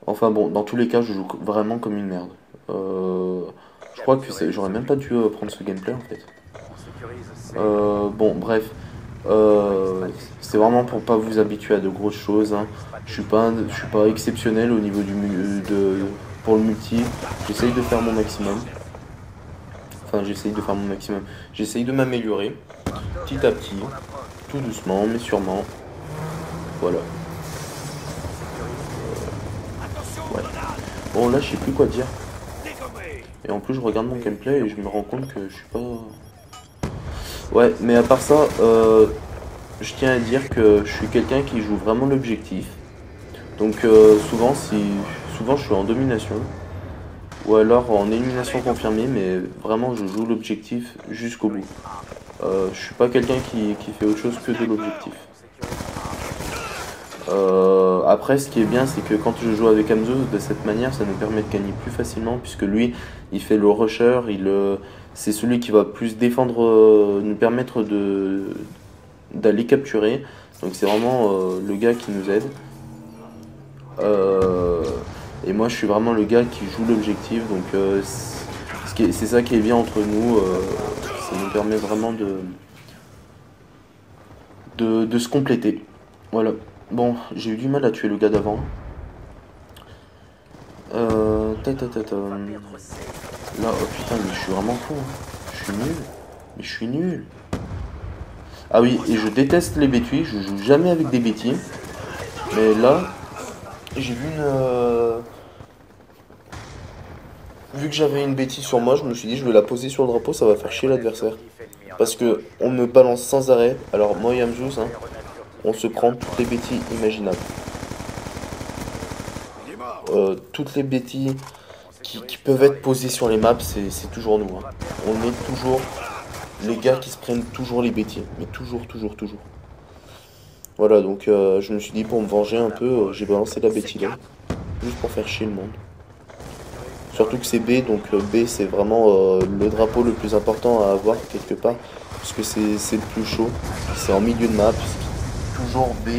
Enfin bon, dans tous les cas, je joue vraiment comme une merde. Je crois que j'aurais même pas dû prendre ce gameplay en fait. Bon, bref. C'est vraiment pour pas vous habituer à de grosses choses. Hein. Je suis pas exceptionnel au niveau pour le multi. J'essaye de faire mon maximum. Enfin, j'essaye de faire mon maximum. J'essaye de m'améliorer petit à petit, tout doucement, mais sûrement. Voilà. Ouais. Bon, là, je sais plus quoi dire. Et en plus, je regarde mon gameplay et je me rends compte que je suis pas... Ouais, mais à part ça, je tiens à dire que je suis quelqu'un qui joue vraiment l'objectif. Donc souvent je suis en domination. Ou alors en élimination confirmée, mais vraiment je joue l'objectif jusqu'au bout. Je suis pas quelqu'un qui fait autre chose que de l'objectif. Après, ce qui est bien, c'est que quand je joue avec Amzouz de cette manière, ça nous permet de gagner plus facilement, puisque lui, il fait le rusher, c'est celui qui va plus défendre, nous permettre d'aller capturer. Donc c'est vraiment le gars qui nous aide. Et moi, je suis vraiment le gars qui joue l'objectif. Donc c'est ça qui est bien entre nous. Ça nous permet vraiment de se compléter. Voilà. Bon, j'ai eu du mal à tuer le gars d'avant. Là, oh putain, mais je suis vraiment con. Je suis nul. Mais je suis nul. Ah oui, et je déteste les bêtis. Je joue jamais avec des bêtis. Mais là, j'ai vu vu que j'avais une bêtise sur moi, je me suis dit je vais la poser sur le drapeau, ça va faire chier l'adversaire. Parce que on me balance sans arrêt. Alors moi et Amjous, hein, on se prend toutes les bêtises imaginables. Toutes les bêtises qui peuvent être posées sur les maps, c'est toujours nous. Hein. On est toujours les gars qui se prennent toujours les bêtises. Mais toujours. Voilà, donc je me suis dit pour me venger un peu, j'ai balancé la bêtise là. Juste pour faire chier le monde. Surtout que c'est B, donc B c'est vraiment le drapeau le plus important à avoir quelque part. Parce que c'est le plus chaud. C'est en milieu de map. Toujours B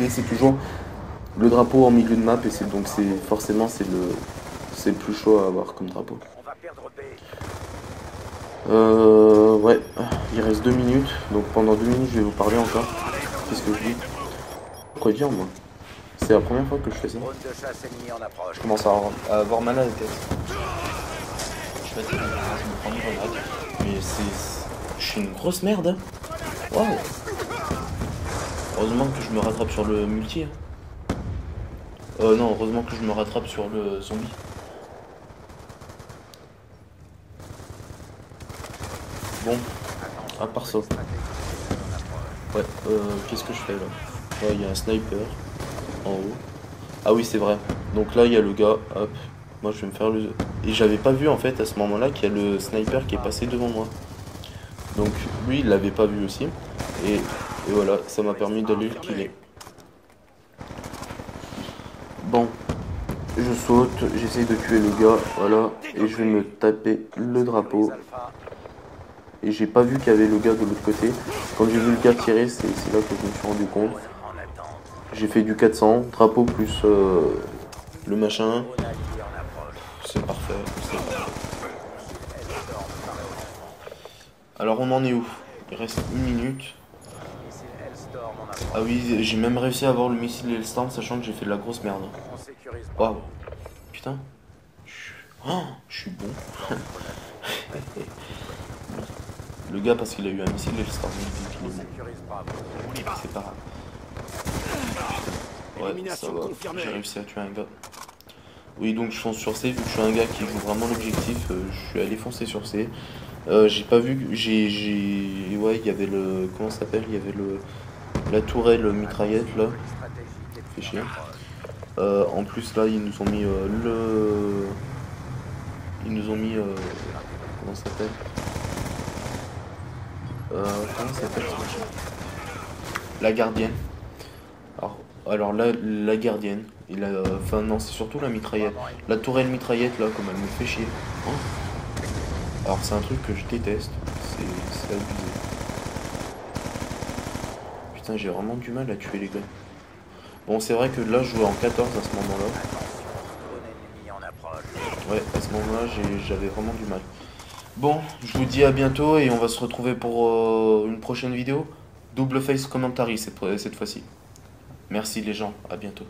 c'est toujours le drapeau en milieu de map. Et donc forcément c'est le plus chaud à avoir comme drapeau. Ouais, il reste 2 minutes. Donc pendant 2 minutes je vais vous parler encore. Qu'est-ce que je dis? Quoi dire moi? C'est la première fois que je fais ça. Je commence à avoir mal à la tête. Je suis fatigué, je me prends du regret. Mais je suis une grosse merde. Hein. Waouh. Heureusement que je me rattrape sur le multi. Hein. Non, heureusement que je me rattrape sur le zombie. Bon, à part ça. Ouais, qu'est-ce que je fais là? Ouais, il y a un sniper en haut. Ah oui, c'est vrai. Donc là, il y a le gars. Hop. Moi, je vais me faire le... Et j'avais pas vu, en fait, à ce moment-là, qu'il y a le sniper qui est passé devant moi. Donc, lui, il l'avait pas vu aussi. Et voilà, ça m'a permis d'aller le killer. Bon. Je saute, j'essaye de tuer le gars, voilà. Et je vais me taper le drapeau. Et j'ai pas vu qu'il y avait le gars de l'autre côté. Quand j'ai vu le gars tirer, c'est là que je me suis rendu compte. J'ai fait du 400, drapeau plus le machin. C'est parfait, Alors on en est où? Il reste 1 minute. Ah oui, j'ai même réussi à avoir le missile Hellstorm, sachant que j'ai fait de la grosse merde. Waouh. Putain. Je suis bon. Le gars parce qu'il a eu un missile Hellstorm, il est bon. C'est pas grave. Ouais, ça va. J'ai réussi à tuer un gars. Oui, donc je fonce sur C, vu que je suis un gars qui joue vraiment l'objectif, je suis allé foncer sur C. J'ai pas vu, ouais, il y avait le, comment ça s'appelle, il y avait la tourelle mitraillette, là. Fait chier. En plus, là, ils nous ont mis comment ça s'appelle comment ça s'appelle ce machin? La gardienne. Alors là, la gardienne. Enfin non, c'est surtout la mitraillette. La tourelle mitraillette là, comme elle me fait chier. Oh. Alors c'est un truc que je déteste. C'est abusé. Putain, j'ai vraiment du mal à tuer les gars. Bon, c'est vrai que là, je jouais en 14 à ce moment-là. Ouais, à ce moment-là, j'avais vraiment du mal. Bon, je vous dis à bientôt et on va se retrouver pour une prochaine vidéo. Double face commentary cette fois-ci. Merci les gens, à bientôt.